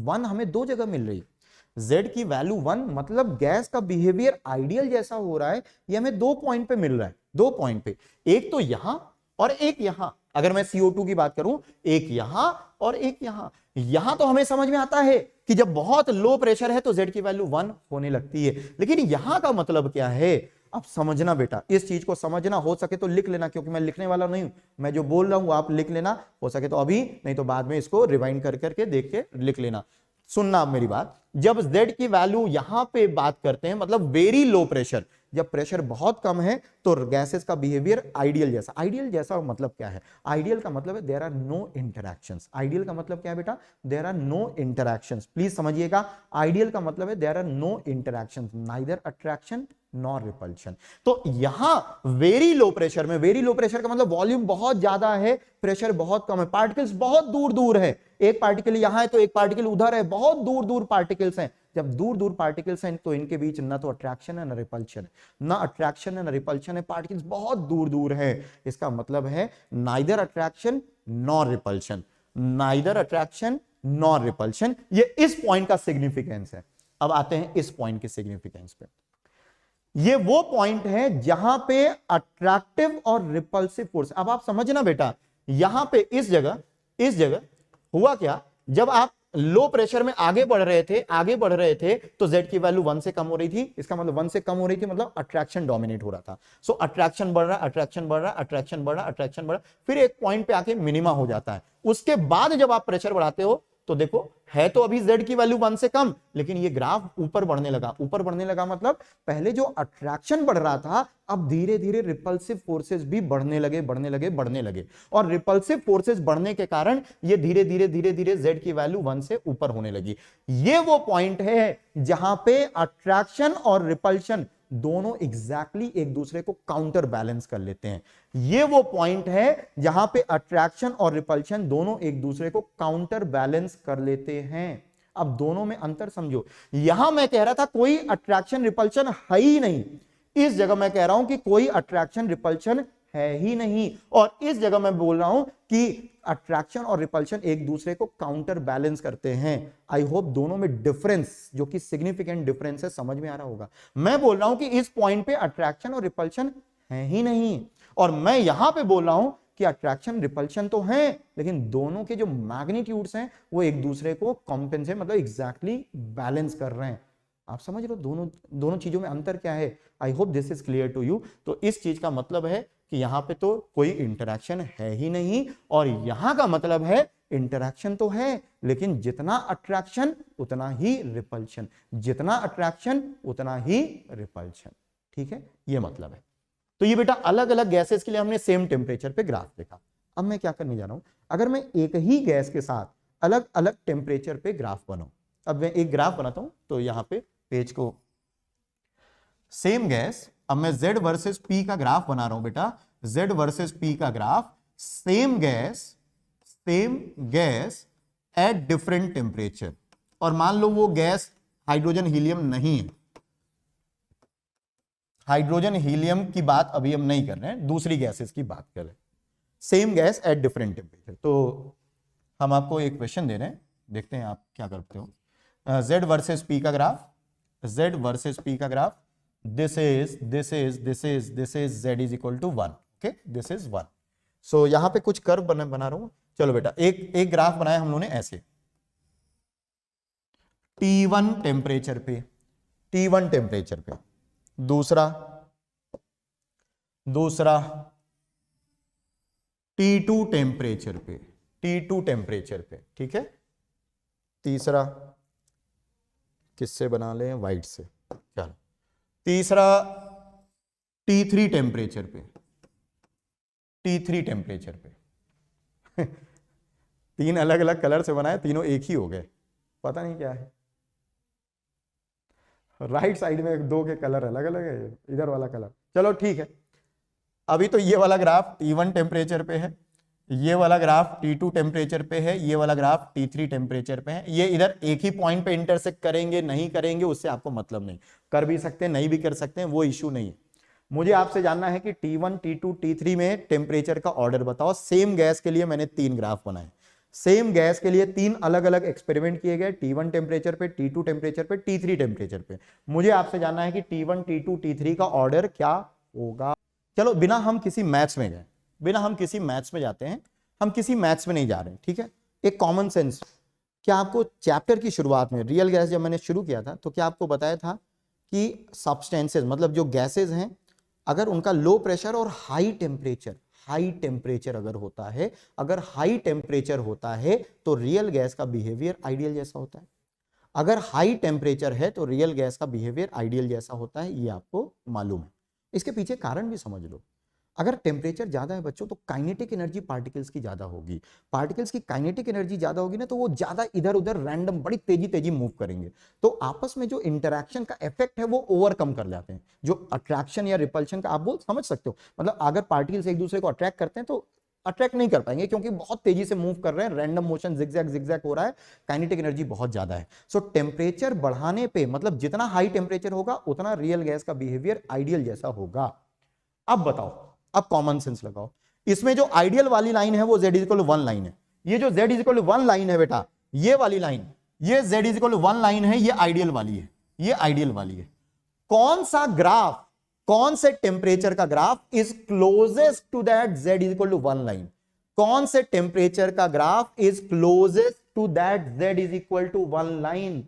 1 हमें दो जगह मिल रही है। z की वैल्यू 1 मतलब गैस का बिहेवियर आइडियल जैसा हो रहा है, ये हमें दो पॉइंट पे मिल रहा है, दो पॉइंट पे, एक तो यहां और एक यहां। अगर मैं CO2 की बात करूं, एक यहां और एक यहां। यहां तो हमें समझ में आता है कि जब बहुत लो प्रेशर है तो z की वैल्यू 1 होने लगती है, लेकिन यहां का मतलब क्या है अब समझना बेटा, इस चीज को समझना, हो सके तो लिख लेना, क्योंकि मैं लिखने वाला नहीं हूं, मैं जो बोल रहा हूं आप लिख लेना, हो सके तो अभी, नहीं तो बाद में इसको रिवाइंड कर करके देख के लिख लेना। सुनना आप मेरी बात, जब z की वैल्यू यहां पे बात करते हैं मतलब वेरी लो प्रेशर, जब प्रेशर बहुत कम है तो गैसेस का बिहेवियर आइडियल जैसा। आइडियल जैसा मतलब क्या है? आइडियल का मतलब है there are no interactions. Ideal का मतलब क्या है बेटा? There are no interactions. Please समझिएगा, आइडियल का मतलब है there are no interactions, neither attraction nor repulsion. तो यहां वेरी लो प्रेशर में, वेरी लो प्रेशर का मतलब वॉल्यूम बहुत ज्यादा है, प्रेशर बहुत कम है, पार्टिकल्स बहुत दूर दूर है, एक पार्टिकल यहां है तो एक पार्टिकल उधर है, बहुत दूर दूर पार्टिकल्स हैं। जब दूर दूर पार्टिकल्स हैं तो इनके बीच ना तो अट्रैक्शन है ना रिपल्शन है, ना अट्रैक्शन है ना रिपल्शन है, पार्टिकल्स बहुत दूर दूर है। इसका मतलब है neither attraction nor repulsion, neither attraction nor repulsion. ये इस पॉइंट का सिग्निफिकेंस है। अब आते हैं इस पॉइंट के सिग्निफिकेंस पे। ये वो पॉइंट है जहां पे अट्रैक्टिव और रिपल्सिव फोर्स, अब आप समझना बेटा, यहां पे इस जगह हुआ क्या, जब आप लो प्रेशर में आगे बढ़ रहे थे तो z की वैल्यू 1 से कम हो रही थी। इसका मतलब 1 से कम हो रही थी मतलब अट्रैक्शन डोमिनेट हो रहा था। सो अट्रैक्शन बढ़ रहा, अट्रैक्शन बढ़ रहा, अट्रैक्शन बढ़ रहा, अट्रैक्शन बढ़ रहा, फिर एक पॉइंट पे आके मिनिमा हो जाता है। उसके बाद जब आप प्रेशर बढ़ाते हो तो देखो, है तो अभी z की वैल्यू 1 से कम, लेकिन ये ग्राफ ऊपर बढ़ने लगा। ऊपर बढ़ने लगा मतलब पहले जो अट्रैक्शन बढ़ रहा था, अब धीरे धीरे रिपल्सिव फोर्सेस भी बढ़ने लगे, और रिपल्सिव फोर्सेस बढ़ने के कारण ये धीरे धीरे z की वैल्यू 1 से ऊपर होने लगी। ये वो पॉइंट है जहां पे अट्रैक्शन और रिपल्शन दोनों एग्जैक्टली एक दूसरे को काउंटर बैलेंस कर लेते हैं। ये वो पॉइंट है जहां पे अट्रैक्शन और रिपल्शन दोनों एक दूसरे को काउंटर बैलेंस कर लेते हैं। अब दोनों में अंतर समझो। यहां मैं कह रहा था कोई अट्रैक्शन रिपल्शन है ही नहीं, इस जगह मैं कह रहा हूं कि कोई अट्रैक्शन रिपल्शन है ही नहीं, और इस जगह मैं बोल रहा हूं कि अट्रैक्शन और रिपल्शन एक दूसरे को काउंटर बैलेंस करते हैं। आई होप दोनों में डिफरेंस, जो कि सिग्निफिकेंट डिफरेंस है, समझ में आ रहा होगा। मैं बोल रहा हूं कि इस पॉइंट पे अट्रैक्शन और रिपल्शन है ही नहीं, और मैं यहां पे बोल रहा हूं कि अट्रैक्शन रिपल्शन तो है, लेकिन दोनों के जो मैग्नीट्यूड्स हैं वो एक दूसरे को कॉम्पेंसेट मतलब एग्जैक्टली बैलेंस कर रहे हैं। आप समझ रहे हो दोनों चीजों में अंतर क्या है? I hope this is clear to you. तो इस चीज का मतलब है कि यहां पे तो कोई इंटरैक्शन है ही नहीं, और यहां का मतलब है इंटरैक्शन तो है, लेकिन जितना अट्रैक्शन उतना ही रिपल्शन, जितना अट्रैक्शन उतना ही रिपल्शन। ठीक है, ये मतलब है। तो ये बेटा अलग अलग गैसेस के लिए हमने सेम टेम्परेचर पे ग्राफ देखा। अब मैं क्या करने जा रहा हूं, अगर मैं एक ही गैस के साथ अलग अलग टेम्परेचर पे ग्राफ बनाऊं, अब मैं एक ग्राफ बनाता हूं, तो यहां पे पेज को सेम गैस, अब मैं Z वर्सेस P का ग्राफ बना रहा हूं बेटा, Z वर्सेस P का graph, same gas at different temperature, और मान लो वो गैस हाइड्रोजन हीलियम नहीं है। हाइड्रोजन हीलियम की बात अभी हम नहीं कर रहे हैं, दूसरी गैसेस की बात कर रहे हैं। Same gas at different temperature. तो हम आपको एक क्वेश्चन दे रहे हैं, देखते हैं आप क्या करते हो। Z वर्सेस P का ग्राफ, Z वर्सेस P का graph, this is Z is equal to 1, okay, this is 1। so यहां पे कुछ कर्व बना रहा हूं। चलो बेटा एक ग्राफ बनाया हम लोगों ने ऐसे, T1 टेम्परेचर पे, दूसरा T2 टेम्परेचर पे, ठीक है, तीसरा किससे बना लें, वाइट से, चलो, तीसरा T3 टेम्परेचर पे तीन अलग अलग कलर से बनाए, तीनों एक ही हो गए, पता नहीं क्या है। राइट साइड में दो के कलर अलग अलग है, इधर वाला कलर, चलो ठीक है। अभी तो ये वाला ग्राफ T1 टेम्परेचर पे है, ये वाला ग्राफ T2 टेम्परेचर पे है, ये वाला ग्राफ T3 टेम्परेचर पे है। ये इधर एक ही पॉइंट पे इंटरसेक्ट करेंगे नहीं करेंगे उससे आपको मतलब नहीं, कर भी सकते हैं नहीं भी कर सकते हैं, वो इश्यू नहीं है। मुझे आपसे जानना है कि T1, T2, T3 में टेम्परेचर का ऑर्डर बताओ। सेम गैस के लिए मैंने 3 ग्राफ बनाए, सेम गैस के लिए 3 अलग अलग एक्सपेरिमेंट किए गए, T1 टेम्परेचर पे, T2 टेम्परेचर पे, T3 टेम्परेचर पे। मुझे आपसे जानना है कि T1, T2, T3 का ऑर्डर क्या होगा। चलो बिना हम किसी मैथ्स में गए, बिना हम किसी मैथ्स में जाते हैं, हम किसी मैथ्स में नहीं जा रहे, ठीक है, एक कॉमन सेंस। क्या आपको चैप्टर की शुरुआत में रियल गैस जब मैंने शुरू किया था तो क्या आपको बताया था कि सब्सटेंसेस मतलब जो गैसेज हैं, अगर उनका लो प्रेशर और हाई टेम्परेचर अगर होता है, अगर हाई टेम्परेचर होता है तो रियल गैस का बिहेवियर आइडियल जैसा होता है। अगर हाई टेम्परेचर है तो रियल गैस का बिहेवियर आइडियल जैसा होता है, ये आपको मालूम है। इसके पीछे कारण भी समझ लो। अगर टेम्परेचर ज्यादा है बच्चों तो काइनेटिक एनर्जी पार्टिकल्स की ज्यादा होगी, पार्टिकल्स की काइनेटिक एनर्जी ज्यादा होगी ना तो वो ज्यादा इधर उधर रैंडम बड़ी तेजी तेजी मूव करेंगे, तो आपस में जो इंटरैक्शन का इफेक्ट है वो ओवरकम कर जाते हैं। जो अट्रैक्शन या रिपल्शन का आप बोल समझ सकते हो, मतलब अगर पार्टिकल्स एक दूसरे को अट्रैक्ट करते हैं तो अट्रैक्ट नहीं कर पाएंगे क्योंकि बहुत तेजी से मूव कर रहे हैं, रैंडम मोशन जिगजैग हो रहा है, काइनेटिक एनर्जी बहुत ज्यादा है। सो टेम्परेचर बढ़ाने पे मतलब जितना हाई टेम्परेचर होगा उतना रियल गैस का बिहेवियर आइडियल जैसा होगा। अब बताओ, अब कॉमन सेंस लगाओ, इसमें जो आइडियल वाली लाइन है वो z इक्वल 1 लाइन है, ये जो z इक्वल 1 लाइन है बेटा, ये वाली लाइन, ये z इक्वल 1 लाइन है, ये आइडियल वाली है, ये आइडियल वाली है। कौन सा ग्राफ, कौन से टेम्परेचर का graph is closest to that z equal to 1 line, कौन से टेम्परेचर का graph is closest to that z is equal to 1 line,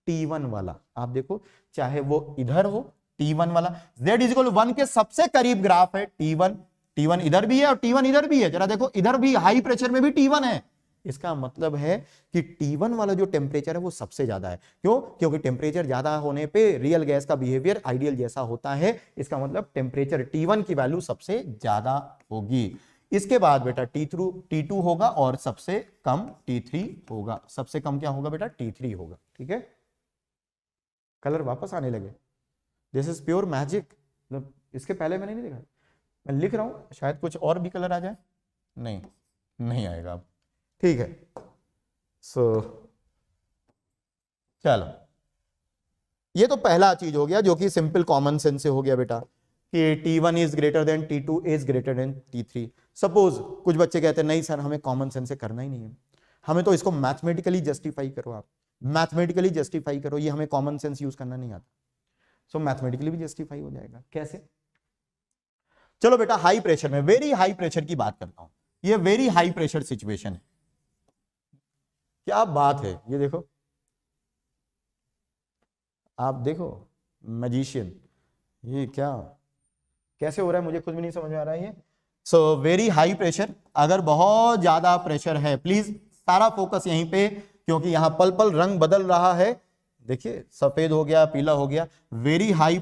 T1 वाला। आप देखो चाहे वो इधर हो T1 वाला, z इज इक्वल 1 के सबसे करीब ग्राफ है T1 इधर भी है और T1 इधर भी है। जरा देखो इधर भी हाई प्रेशर में भी T1 है, इसका मतलब है कि T1 वाला जो टेम्परेचर है वो सबसे ज्यादा है। क्यों? क्योंकि टेम्परेचर ज्यादा होने पे रियल गैस का बिहेवियर आइडियल जैसा होता है, इसका मतलब टेम्परेचर T1 की वैल्यू सबसे ज्यादा होगी। इसके बाद बेटा T2 होगा और सबसे कम T3 होगा। सबसे कम क्या होगा बेटा? T3 होगा। ठीक है, कलर वापस आने लगे, दिस इज प्योर मैजिक। मतलब इसके पहले मैंने नहीं देखा, मैं लिख रहा हूं शायद कुछ और भी कलर आ जाए, नहीं आएगा अब। ठीक है, चलो ये तो पहला चीज हो गया जो कि सिंपल कॉमन सेंस से हो गया बेटा कि T1 is greater than T2 is greater than T3। Suppose कुछ बच्चे कहते हैं नहीं सर हमें कॉमन सेंस से करना ही नहीं है, हमें तो इसको मैथमेटिकली जस्टिफाई करो, आप मैथमेटिकली जस्टिफाई करो, ये हमें कॉमन सेंस यूज करना नहीं आता। सो मैथमेटिकली भी जस्टिफाई हो जाएगा, कैसे? चलो बेटा हाई प्रेशर में, वेरी हाई प्रेशर की बात करता हूं, ये वेरी हाई प्रेशर सिचुएशन है, क्या बात है, ये देखो आप देखो मैजिशियन, ये क्या कैसे हो रहा है मुझे खुद भी नहीं समझ में आ रहा है ये। सो वेरी हाई प्रेशर, अगर बहुत ज्यादा प्रेशर है, प्लीज सारा फोकस यहीं पे, क्योंकि यहां पल पल रंग बदल रहा है, देखिए सफेद हो गया, पीला हो गया। वेरी हाई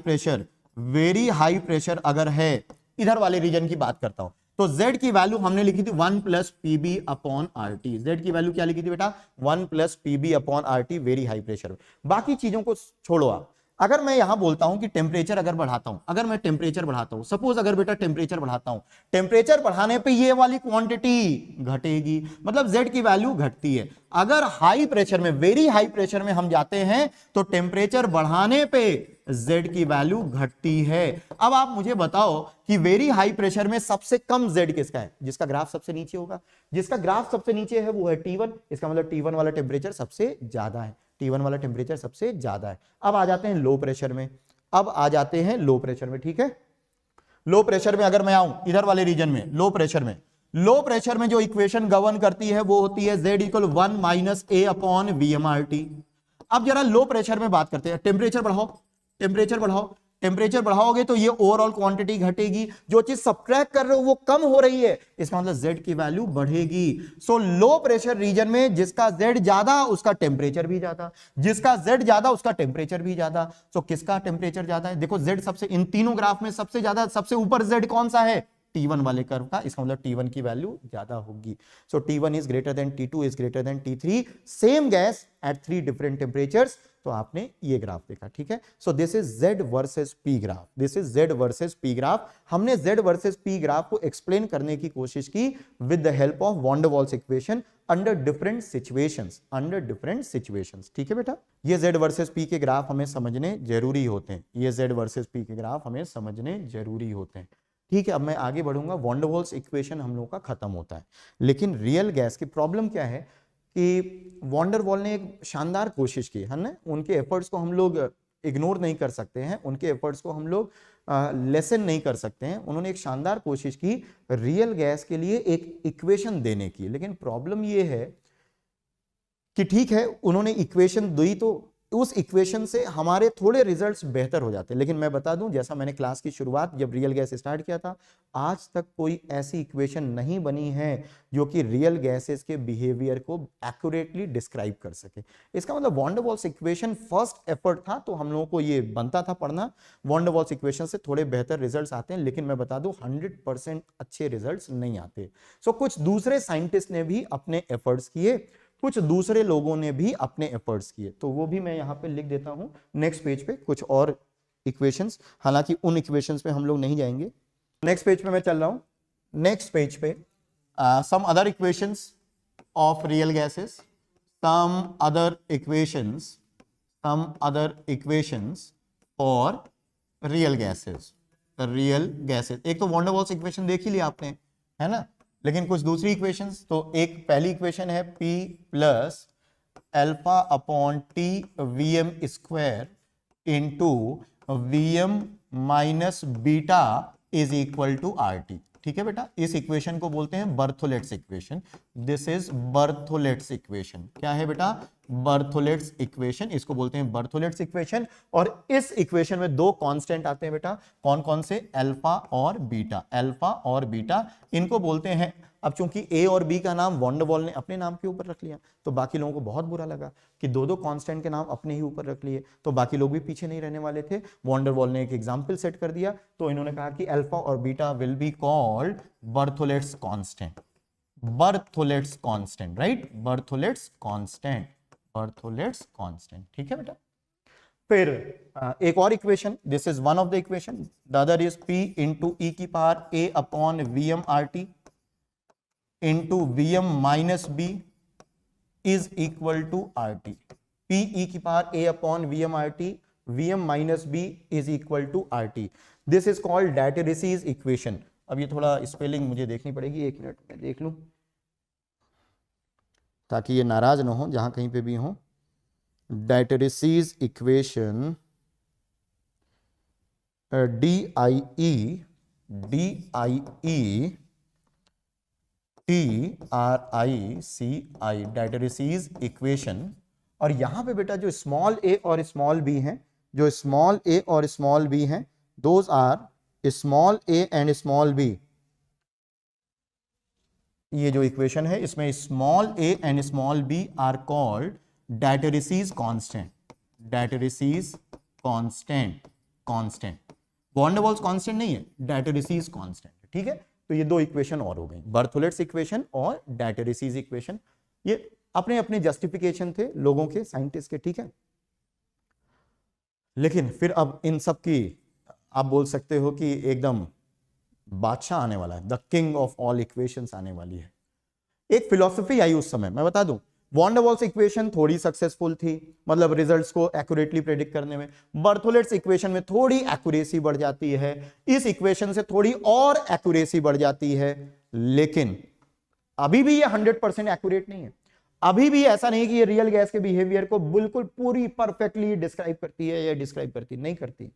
प्रेशर अगर है, इधर वाले रीजन की बात करता हूं, तो Z की वैल्यू हमने लिखी थी 1 plus PB upon RT। Z की वैल्यू क्या लिखी थी बेटा? 1 plus PB upon RT very high pressure. बाकी चीजों को छोड़ो आप, अगर मैं यहां बोलता हूं कि टेम्परेचर अगर बढ़ाता हूं, अगर मैं टेम्परेचर बढ़ाता हूं, सपोज अगर बेटा टेम्परेचर बढ़ाता हूं, टेम्परेचर बढ़ाने पे ये वाली क्वांटिटी घटेगी, मतलब Z की वैल्यू घटती है। अगर हाई प्रेशर में, वेरी हाई प्रेशर में हम जाते हैं तो टेम्परेचर बढ़ाने पे Z की वैल्यू घटती है। अब आप मुझे बताओ कि वेरी हाई प्रेशर में सबसे कम Z किसका है? जिसका ग्राफ सबसे नीचे होगा, जिसका ग्राफ सबसे नीचे है वो है T1, इसका मतलब T1 वाला टेम्परेचर सबसे ज्यादा है, T1 वाला टेम्परेचर सबसे ज्यादा है। अब आ जाते हैं लो प्रेशर में, ठीक है। लो प्रेशर में अगर मैं आऊं इधर वाले रीजन में, लो प्रेशर में जो इक्वेशन गवर्न करती है वो होती है Z equal 1 minus A upon VMRT। अब जरा लो प्रेशर में बात करते हैं, टेम्परेचर बढ़ाओगे तो ये ओवरऑल क्वांटिटी घटेगी, जो चीज सब्ट्रैक्ट कर रहे हो वो कम हो रही है, इसका मतलब Z की वैल्यू बढ़ेगी। सो लो प्रेशर रीजन में जिसका Z ज्यादा उसका टेम्परेचर भी ज्यादा, जिसका Z ज्यादा उसका टेम्परेचर भी ज्यादा। सो किसका टेम्परेचर ज्यादा है? देखो Z सबसे, इन तीनों ग्राफ में सबसे ज्यादा, सबसे ऊपर Z कौन सा है? T1 वाले कर्व का, इसका मतलब T1 की वैल्यू ज्यादा होगी। So T1 is greater than T2 is greater than T3, same gas at 3 different temperatures, तो आपने ये ग्राफ देखा, ठीक है। So this is Z versus P graph, this is Z versus P graph. हमने Z वर्सेस P ग्राफ को explain करने की कोशिश की with the help of van der Waals equation under different situations, under different situations, ठीक है बेटा। ये Z वर्सेस P के ग्राफ हमें समझने जरूरी होते हैं, ये Z वर्सेस P के ग्राफ हमें समझने जरूरी होते हैं, ठीक है। अब मैं आगे बढ़ूंगा, वॉन डर वॉल्स इक्वेशन हम लोग का खत्म होता है, लेकिन रियल गैस की प्रॉब्लम क्या है कि वॉन डर वॉल ने एक शानदार कोशिश की है ना, उनके एफर्ट्स को हम लोग इग्नोर नहीं कर सकते हैं, उनके एफर्ट्स को हम लोग लेसन नहीं कर सकते हैं। उन्होंने एक शानदार कोशिश की रियल गैस के लिए एक इक्वेशन देने की, लेकिन प्रॉब्लम ये है कि ठीक है उन्होंने इक्वेशन दी तो उस इक्वेशन से हमारे थोड़े रिजल्ट्स बेहतर हो जाते हैं, लेकिन मैं बता दूं जैसा मैंने क्लास की शुरुआत जब रियल गैस स्टार्ट किया था, आज तक कोई ऐसी इक्वेशन नहीं बनी है जो कि रियल गैसेस के बिहेवियर को एक्यूरेटली डिस्क्राइब कर सके। इसका मतलब von der Waals equation first effort था, तो हम लोगों को ये बनता था पढ़ना, वॉन डर वॉल्स इक्वेशन से थोड़े बेहतर रिजल्ट्स आते हैं, लेकिन मैं बता दूं 100% अच्छे रिजल्ट्स नहीं आते। सो कुछ दूसरे साइंटिस्ट ने भी अपने एफर्ट्स किए, कुछ दूसरे लोगों ने भी अपने एफर्ट्स किए, तो वो भी मैं यहां पे लिख देता हूं नेक्स्ट पेज पे कुछ और इक्वेशंस, हालांकि उन इक्वेशंस पे हम लोग नहीं जाएंगे। नेक्स्ट पेज पे मैं चल रहा हूं, नेक्स्ट पेज पे some other equations of real gases, some other equations for real gases, एक तो वॉन डर वॉल्स इक्वेशन देख ही लिया आपने, है ना, लेकिन कुछ दूसरी इक्वेशंस, तो एक पहली इक्वेशन है P plus alpha upon T Vm square into Vm minus beta is equal to RT, ठीक है बेटा। इस इक्वेशन को बोलते हैं Berthelot's equation, this is Berthelot's equation. क्या है बेटा? बर्थोलेट्स इक्वेशन, इसको बोलते हैं बर्थोलेट्स इक्वेशन। और इस इक्वेशन में दो कांस्टेंट आते हैं बेटा, कौन कौन से? अल्फा और बीटा, अल्फा और बीटा, इनको बोलते हैं। अब चूंकि ए और बी का नाम वॉन डर वॉल ने अपने नाम के ऊपर रख लिया, तो बाकी लोगों को बहुत बुरा लगा कि दो दो कांस्टेंट के नाम अपने ही ऊपर रख लिए, तो बाकी लोग भी पीछे नहीं रहने वाले थे। वॉन डर वॉल ने एक एग्जाम्पल सेट कर दिया, तो इन्होंने कहा कि अल्फा और beta will be called Berthelot's constant, Berthelot's constant, right, Berthelot's constant, Berthelot's constant, ठीक है बेटा। फिर एक और equation, this is one of the equation, the other is p into e की power a upon VM RT into Vm minus B is equal to RT, p e की power a upon Vm RT, Vm minus B is equal to RT, this is called Dieterici's equation. अब ये थोड़ा spelling मुझे देखनी पड़ेगी, एक minute में देख लूं ताकि ये नाराज ना हो जहां कहीं पे भी हो। Dieterici's equation DIE TRICI, Dieterici's equation. और यहां पे बेटा जो स्मॉल a और स्मॉल b हैं, जो स्मॉल a और स्मॉल b हैं, those are small a and small b। ये जो इक्वेशन है इसमें small a and small b are called Dieterici's constant, Dieterici's constant, constant. Van der Waals constant नहीं है, डायटरीसीज कांस्टेंट, ठीक है। तो ये दो इक्वेशन और हो गई, बर्थोलेट्स इक्वेशन और डायटरीसीज इक्वेशन। ये अपने अपने जस्टिफिकेशन थे लोगों के, साइंटिस्ट के, ठीक है। लेकिन फिर अब इन सब की आप बोल सकते हो कि एकदम बादशाह आने वाला है, the king of all equations आने वाली है। एक फिलॉसफी आई उस समय, मैं बता दूं, वॉन डर वॉल्स इक्वेशन थोड़ी सक्सेसफुल थी, मतलब रिजल्ट्स को एक्यूरेटली प्रेडिक्ट करने में। बर्थोलेट्स इक्वेशन में थोड़ी एक्यूरेसी बढ़ जाती है, इस इक्वेशन से थोड़ी और एक्यूरेसी बढ़ जाती है, लेकिन अभी भी ये 100% एक्यूरेट नहीं है। अभी भी ऐसा नहीं कि ये रियल गैस के बिहेवियर को बिल्कुल पूरी परफेक्टली डिस्क्राइब करती है या डिस्क्राइब करती नहीं करती।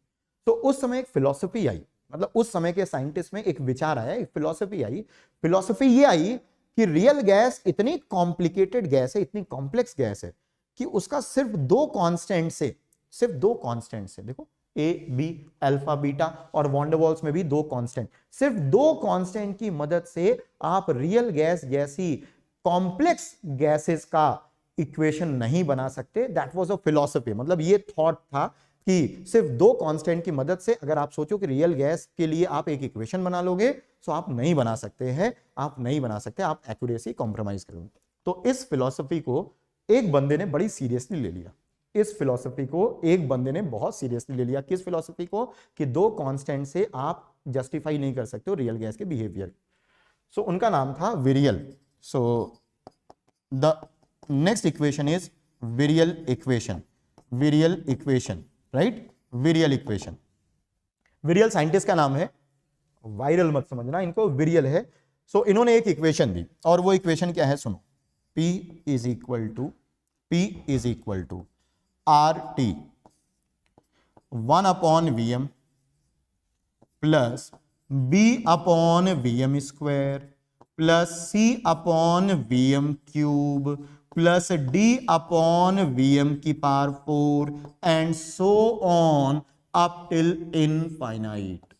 तो उस समय एक फिलॉसफी आई, मतलब उस समय के साइंटिस्ट में एक विचार आया, एक फिलॉसफी आई। फिलॉसफी ये आई कि रियल गैस इतनी कॉम्प्लिकेटेड गैस है, इतनी कॉम्प्लेक्स गैस है कि उसका सिर्फ दो कांस्टेंट से, सिर्फ दो कांस्टेंट से, देखो ए बी अल्फा बीटा, और वॉन डर वॉल्स में भी दो कांस्टेंट, सिर्फ दो कांस्टेंट की मदद से आप रियल गैस जैसी कॉम्प्लेक्स गैसेस का इक्वेशन नहीं बना सकते। दैट वाज अ फिलॉसफी, मतलब ये थॉट था कि सिर्फ दो कांस्टेंट की मदद से अगर आप सोचो कि रियल गैस के लिए आप एक इक्वेशन बना लोगे, तो आप नहीं बना सकते हैं, आप नहीं बना सकते, आप एक्यूरेसी कॉम्प्रोमाइज करोगे। तो इस फिलॉसफी को एक बंदे ने बड़ी सीरियसली ले लिया, इस फिलॉसफी को एक बंदे ने बहुत सीरियसली ले लिया। किस फिलॉसफी को? कि दो कांस्टेंट से आप जस्टिफाई नहीं कर सकते हो रियल गैस के बिहेवियर। सो उनका नाम था virial. So the next equation is virial equation. Virial equation, right, virial equation. Virial scientist का नाम है, वायरल मत समझना इनको, विरियल है। सो इन्होंने एक इक्वेशन दी और वो इक्वेशन क्या है सुनो, P is equal to RT 1 upon VM plus B upon VM square plus C upon VM cube plus D upon VM की power 4 and so on up till infinite.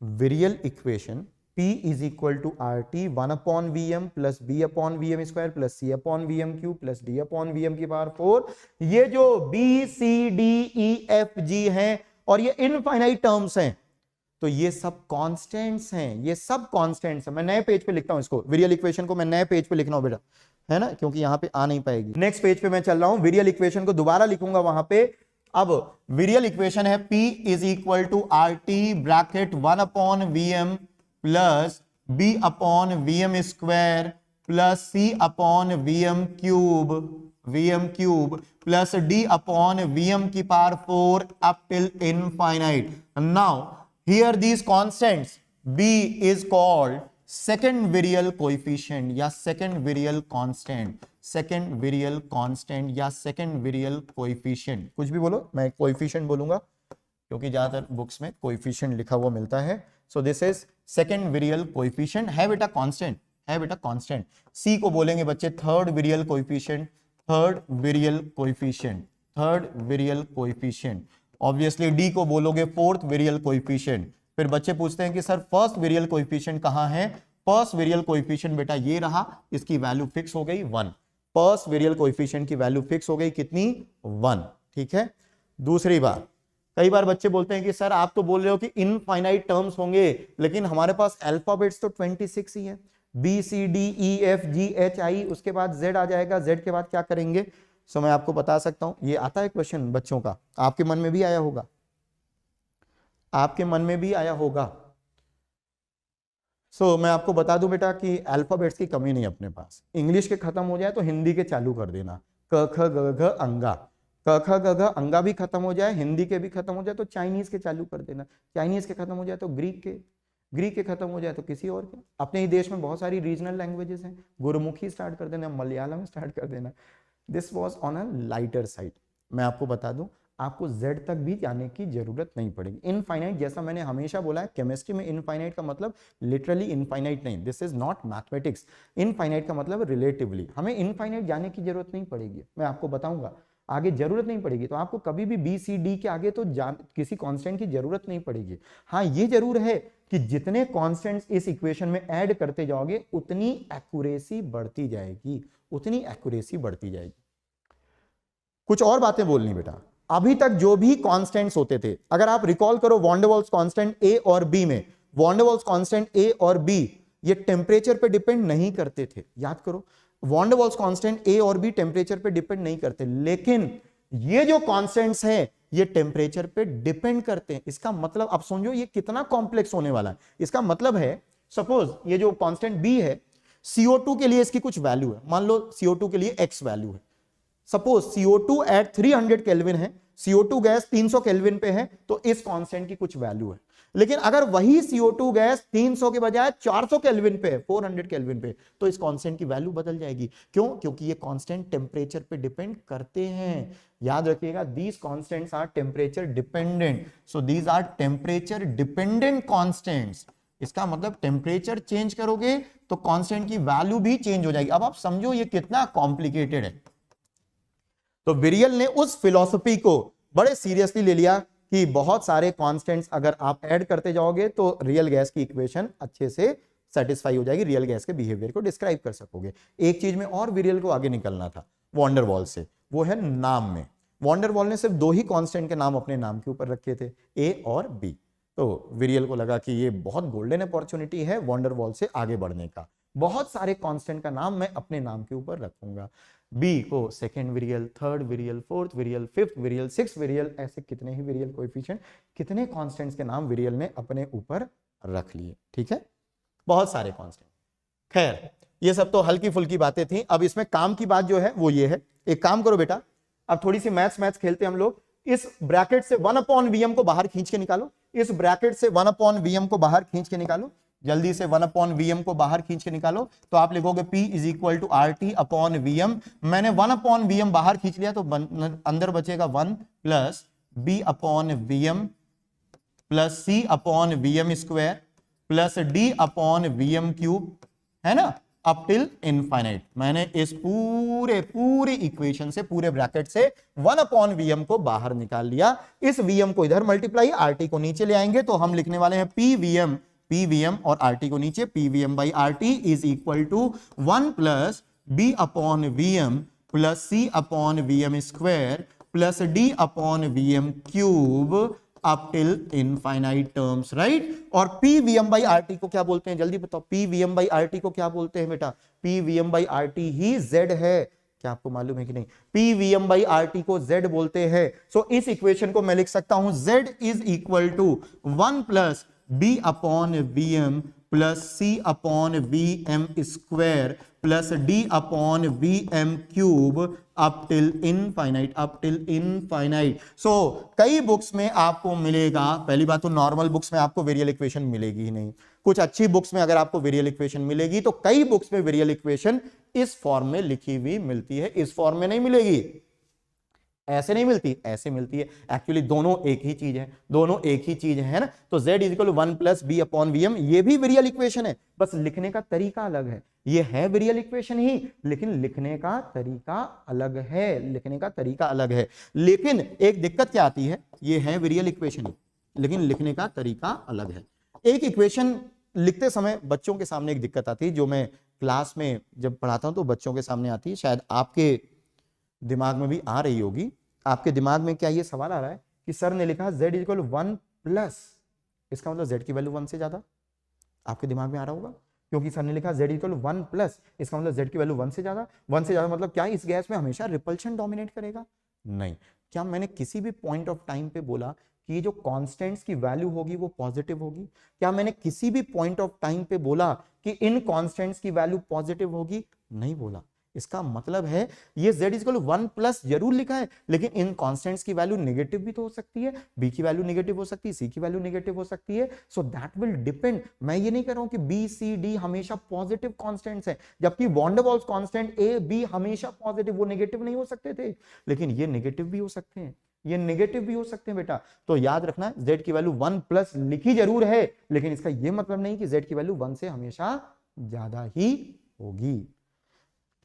Virial equation P is equal to RT 1 upon VM plus B upon VM square plus C upon VM cube plus D upon VM की power 4। ये जो B C D E F G हैं और ये infinite terms हैं, तो ये सब कांस्टेंट्स हैं, ये सब कांस्टेंट्स हैं। मैं नए पेज पे लिखता हूं इसको, विरियल इक्वेशन को मैं नए पेज पे लिखना हूं बेटा, है ना, क्योंकि यहां पे आ नहीं पाएगी। नेक्स्ट पेज पे मैं चल रहा हूं, विरियल इक्वेशन को दोबारा लिखूंगा वहां पे। अब विरियल इक्वेशन है P is equal to RT bracket 1 upon VM plus B upon VM square plus C upon VM cube plus D upon VM की power 4 up till infinite. Now here these constants, B is called second virial coefficient या second virial constant, second virial constant या second virial coefficient, कुछ भी बोलो, मैं coefficient बोलूंगा क्योंकि ज्यादातर बुक्स में कोएफिशिएंट लिखा हुआ मिलता है। So this is second virial coefficient, है बेटा कांस्टेंट, है बेटा कांस्टेंट। C को बोलेंगे बच्चे third virial coefficient, third virial coefficient, third virial coefficient. Obviously D को बोलोगे फोर्थ विरियल कोएफिशिएंट। फिर बच्चे पूछते हैं कि सर फर्स्ट विरियल कोएफिशिएंट कहां है? फर्स्ट विरियल कोएफिशिएंट बेटा ये रहा, इसकी वैल्यू फिक्स हो गई 1। फर्स्ट विरियल कोएफिशिएंट की वैल्यू फिक्स हो गई कितनी? 1, ठीक है। दूसरी बात, कई बार बच्चे बोलते हैं कि सर आप तो बोल रहे हो कि इनफाइनाइट टर्म्स होंगे, लेकिन हमारे पास अल्फाबेट्स तो 26 ही है, B C D E F G H I, उसके बाद Z आ जाएगा, Z के बाद क्या करेंगे? सो मैं आपको बता सकता हूं, ये आता है क्वेश्चन बच्चों का, आपके मन में भी आया होगा, आपके मन में भी आया होगा। सो मैं आपको बता दूं बेटा कि अल्फाबेट्स की कमी नहीं अपने पास। इंग्लिश के खत्म हो जाए तो हिंदी के चालू कर देना, क ख ग घ अंगा, क ख ग घ अंगा भी खत्म हो जाए, हिंदी के भी खत्म हो जाए तो चाइनीज के चालू कर देना, चाइनीज के खत्म हो जाए तो ग्रीक के खत्म हो जाए तो किसी और के। अपने ही देश में बहुत सारी रीजनल लैंग्वेजेस हैं, गुरुमुखी स्टार्ट कर देना, मलयालम स्टार्ट कर देना। This was on a lighter side. मैं आपको बता दूं, आपको Z तक भी जाने की जरूरत नहीं पड़ेगी। इनफाइनाइट, जैसा मैंने हमेशा बोला है, केमिस्ट्री में इनफाइनाइट का मतलब लिटरली इनफाइनाइट नहीं, this is not mathematics. Infinite का मतलब रिलेटिवली, हमें इनफाइनाइट जाने की जरूरत नहीं पड़ेगी, मैं आपको बताऊंगा आगे, जरूरत नहीं पड़ेगी। तो आपको कभी भी B C D के आगे तो किसी कांस्टेंट की जरूरत नहीं पड़ेगी। हाँ ये जरूर है कि जितने कांस्टेंट्स इस इक्वेशन में ऐड करते जाओगे उतनी एक्यूरेसी बढ़ती जाएगी, उतनी एक्यूरेसी बढ़ती जाएगी। कुछ और बातें बोलनी बेटा, अभी तक जो भी कांस्टेंट्स होते थे, अगर आप रिकॉल करो van der Waals constant A और B में, van der Waals constant A और B ये टेम्परेचर पे डिपेंड नहीं करते थे, याद करो, van der Waals constant A और B टेम्परेचर पे डिपेंड नहीं करते, लेकिन ये जो कांस्टेंट्स हैं ये टेम्परेचर पे डिपेंड करते हैं। इसका मतलब अब समझो ये कितना कॉम्प्लेक्स होने वाला है। इसका मतलब है सपोज ये जो कांस्टेंट B है, CO2 के लिए इसकी कुछ वैल्यू है, मान लो CO2 के लिए X वैल्यू है, सपोज CO2 एट 300 केल्विन है, CO2 गैस 300 केल्विन पे है, तो इस कांस्टेंट की कुछ वैल्यू है। लेकिन अगर वही CO2 गैस 300 के बजाय 400 केल्विन पे है, 400 केल्विन पे, तो इस कांस्टेंट की वैल्यू बदल जाएगी। क्यों? क्योंकि ये कांस्टेंट टेम्परेचर पे डिपेंड करते हैं। याद रखिएगा, these constants are temperature dependent, so these are temperature dependent constants. इसका मतलब टेम्परेचर चेंज करोगे तो कांस्टेंट की वैल्यू भी चेंज हो जाएगी। अब आप समझो ये कितना कॉम्प्लिकेटेड है। तो विरियल ने उस फिलॉसफी को बड़े सीरियसली ले लिया कि बहुत सारे कांस्टेंट्स अगर आप ऐड करते जाओगे तो रियल गैस की इक्वेशन अच्छे से सेटिस्फाई हो जाएगी, रियल गैस के बिहेवियर को डिस्क्राइब कर सकोगे। एक चीज में और विरियल को आगे निकलना था वॉन डर वाल से, वो है नाम में। वॉन डर वाल ने सिर्फ 2 ही कांस्टेंट के नाम अपने नाम के ऊपर रखे थे, A और B। तो विरियल को लगा कि ये बहुत गोल्डन अपॉर्चुनिटी है वॉन डर वाल से आगे बढ़ने का, बहुत सारे कांस्टेंट का नाम मैं अपने नाम के ऊपर रखूंगा। बी को second virial, third virial, fourth virial, fifth virial, six virial, ऐसे कितने ही वेरियल कोएफिशिएंट, कितने कांस्टेंट्स के नाम वेरियल ने अपने ऊपर रख लिए। ठीक है, बहुत सारे कांस्टेंट। खैर ये सब तो हल्की फुल्की बातें थी। अब इसमें काम की बात जो है वो ये है, एक काम करो बेटा, अब थोड़ी सी मैथ्स खेलते हैं हम लोग। इस ब्रैकेट से 1/Vm को बाहर खींच के निकालो, इस ब्रैकेट से 1/Vm को बाहर खींच के निकालो, जल्दी से 1/Vm को बाहर खींच के निकालो। तो आप लिखोगे P = RT अपॉन Vm। मैंने 1/Vm बाहर खींच लिया तो अंदर बचेगा 1 plus B/Vm plus C/Vm² plus D/Vm³ है ना, अप टिल इनफाइनाइट। मैंने इस पूरे इक्वेशन से, पूरे ब्रैकेट से 1/Vm को बाहर निकाल लिया। इस Vm को इधर मल्टीप्लाई, RT को नीचे ले आएंगे तो हम लिखने वाले हैं PVM और RT को नीचे, PVM/RT is equal to 1 plus B/Vm plus C/Vm² plus D/Vm³ up till infinite terms, right. और PVM/RT को क्या बोलते हैं, जल्दी बताओ, PVM/RT को क्या बोलते हैं बेटा? PVM/RT ही Z है, क्या आपको मालूम है कि नहीं? PVM/RT को Z बोलते हैं। सो इस इक्वेशन को मैं लिख सकता हूं Z is equal to 1 plus B/Vm plus C/Vm² plus D/Vm³ up till infinite, up till infinite. So कई बुक्स में आपको मिलेगा, पहली बात तो नॉर्मल बुक्स में आपको वेरियल इक्वेशन मिलेगी ही नहीं। कुछ अच्छी बुक्स में अगर आपको वेरियल इक्वेशन मिलेगी तो कई बुक्स में वेरियल इक्वेशन इस फॉर्म में लिखी हुई मिलती है, इस फॉर्म में नहीं मिलेगी। ऐसे नहीं मिलती, ऐसे मिलती है। एक्चुअली दोनों एक ही चीज है, दोनों एक ही चीज है ना। तो Z = 1 प्लस B/Vm, ये भी वेरियल इक्वेशन है, बस लिखने का तरीका अलग है। ये है वेरियल इक्वेशन ही, लेकिन लिखने का तरीका अलग है, लिखने का तरीका अलग है। लेकिन एक दिक्कत क्या आती है, ये है वेरियल इक्वेशन ही, लेकिन लिखने का तरीका अलग है। एक इक्वेशन लिखते समय बच्चों के सामने एक दिक्कत आती है, जो मैं क्लास में जब पढ़ाता हूं तो बच्चों के सामने आती है, शायद आपके दिमाग में भी आ रही होगी। आपके दिमाग में क्या ये सवाल आ रहा है कि सर ने लिखा Z = 1 प्लस, इसका मतलब Z की वैल्यू 1 से ज्यादा? आपके दिमाग में आ रहा होगा, क्योंकि सर ने लिखा Z = 1 प्लस, इसका मतलब Z की वैल्यू 1 से ज्यादा। 1 से ज्यादा मतलब क्या इस गैस में हमेशा रिपल्शन डोमिनेट करेगा? नहीं। क्या मैंने किसी भी पॉइंट ऑफ टाइम पे बोला कि ये जो कांस्टेंट्स की वैल्यू होगी वो पॉजिटिव होगी? क्या मैंने किसी भी पॉइंट ऑफ टाइम पे बोला कि इन कांस्टेंट्स की वैल्यू पॉजिटिव होगी? नहीं बोला। इसका मतलब है ये Z = 1 प्लस जरूर लिखा है, लेकिन इन कांस्टेंट्स की वैल्यू नेगेटिव भी तो हो सकती है, B की वैल्यू नेगेटिव हो सकती है, C की वैल्यू नेगेटिव हो सकती है। So that will depend. मैं ये नहीं कह रहा हूं कि B, C, D हमेशा पॉजिटिव कांस्टेंट्स हैं, जबकि van der Waals constant A, B हमेशा पॉजिटिव, वो नेगेटिव नहीं हो सकते थे, लेकिन ये नेगेटिव भी हो सकते हैं, ये नेगेटिव भी हो सकते हैं बेटा। तो याद रखना Z की वैल्यू 1 प्लस लिखी जरूर है, लेकिन इसका यह मतलब नहीं कि Z की वैल्यू 1 से हमेशा ज्यादा ही होगी।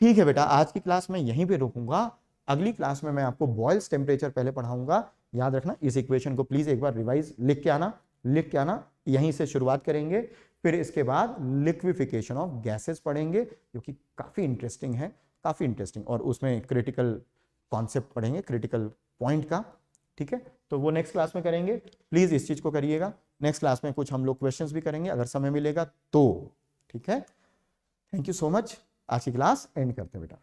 ठीक है बेटा, आज की क्लास में यहीं पे रोकूंगा। अगली क्लास में मैं आपको बॉयल्स टेम्परेचर पहले पढ़ाऊंगा। याद रखना, इस इक्वेशन को प्लीज एक बार रिवाइज लिख के आना, यहीं से शुरुआत करेंगे। फिर इसके बाद लिक्विफिकेशन ऑफ गैसेस पढ़ेंगे, जो कि काफी इंटरेस्टिंग है, काफी इंटरेस्टिंग, और उसमें क्रिटिकल कॉन्सेप्ट पढ़ेंगे, क्रिटिकल पॉइंट का। ठीक है, तो वो नेक्स्ट क्लास में करेंगे। प्लीज इस चीज को करिएगा। नेक्स्ट क्लास में कुछ हम लोग क्वेश्चंस भी करेंगे अगर समय मिलेगा तो। ठीक है, थैंक यू सो मच। आज की क्लास एंड करते हैं बेटा।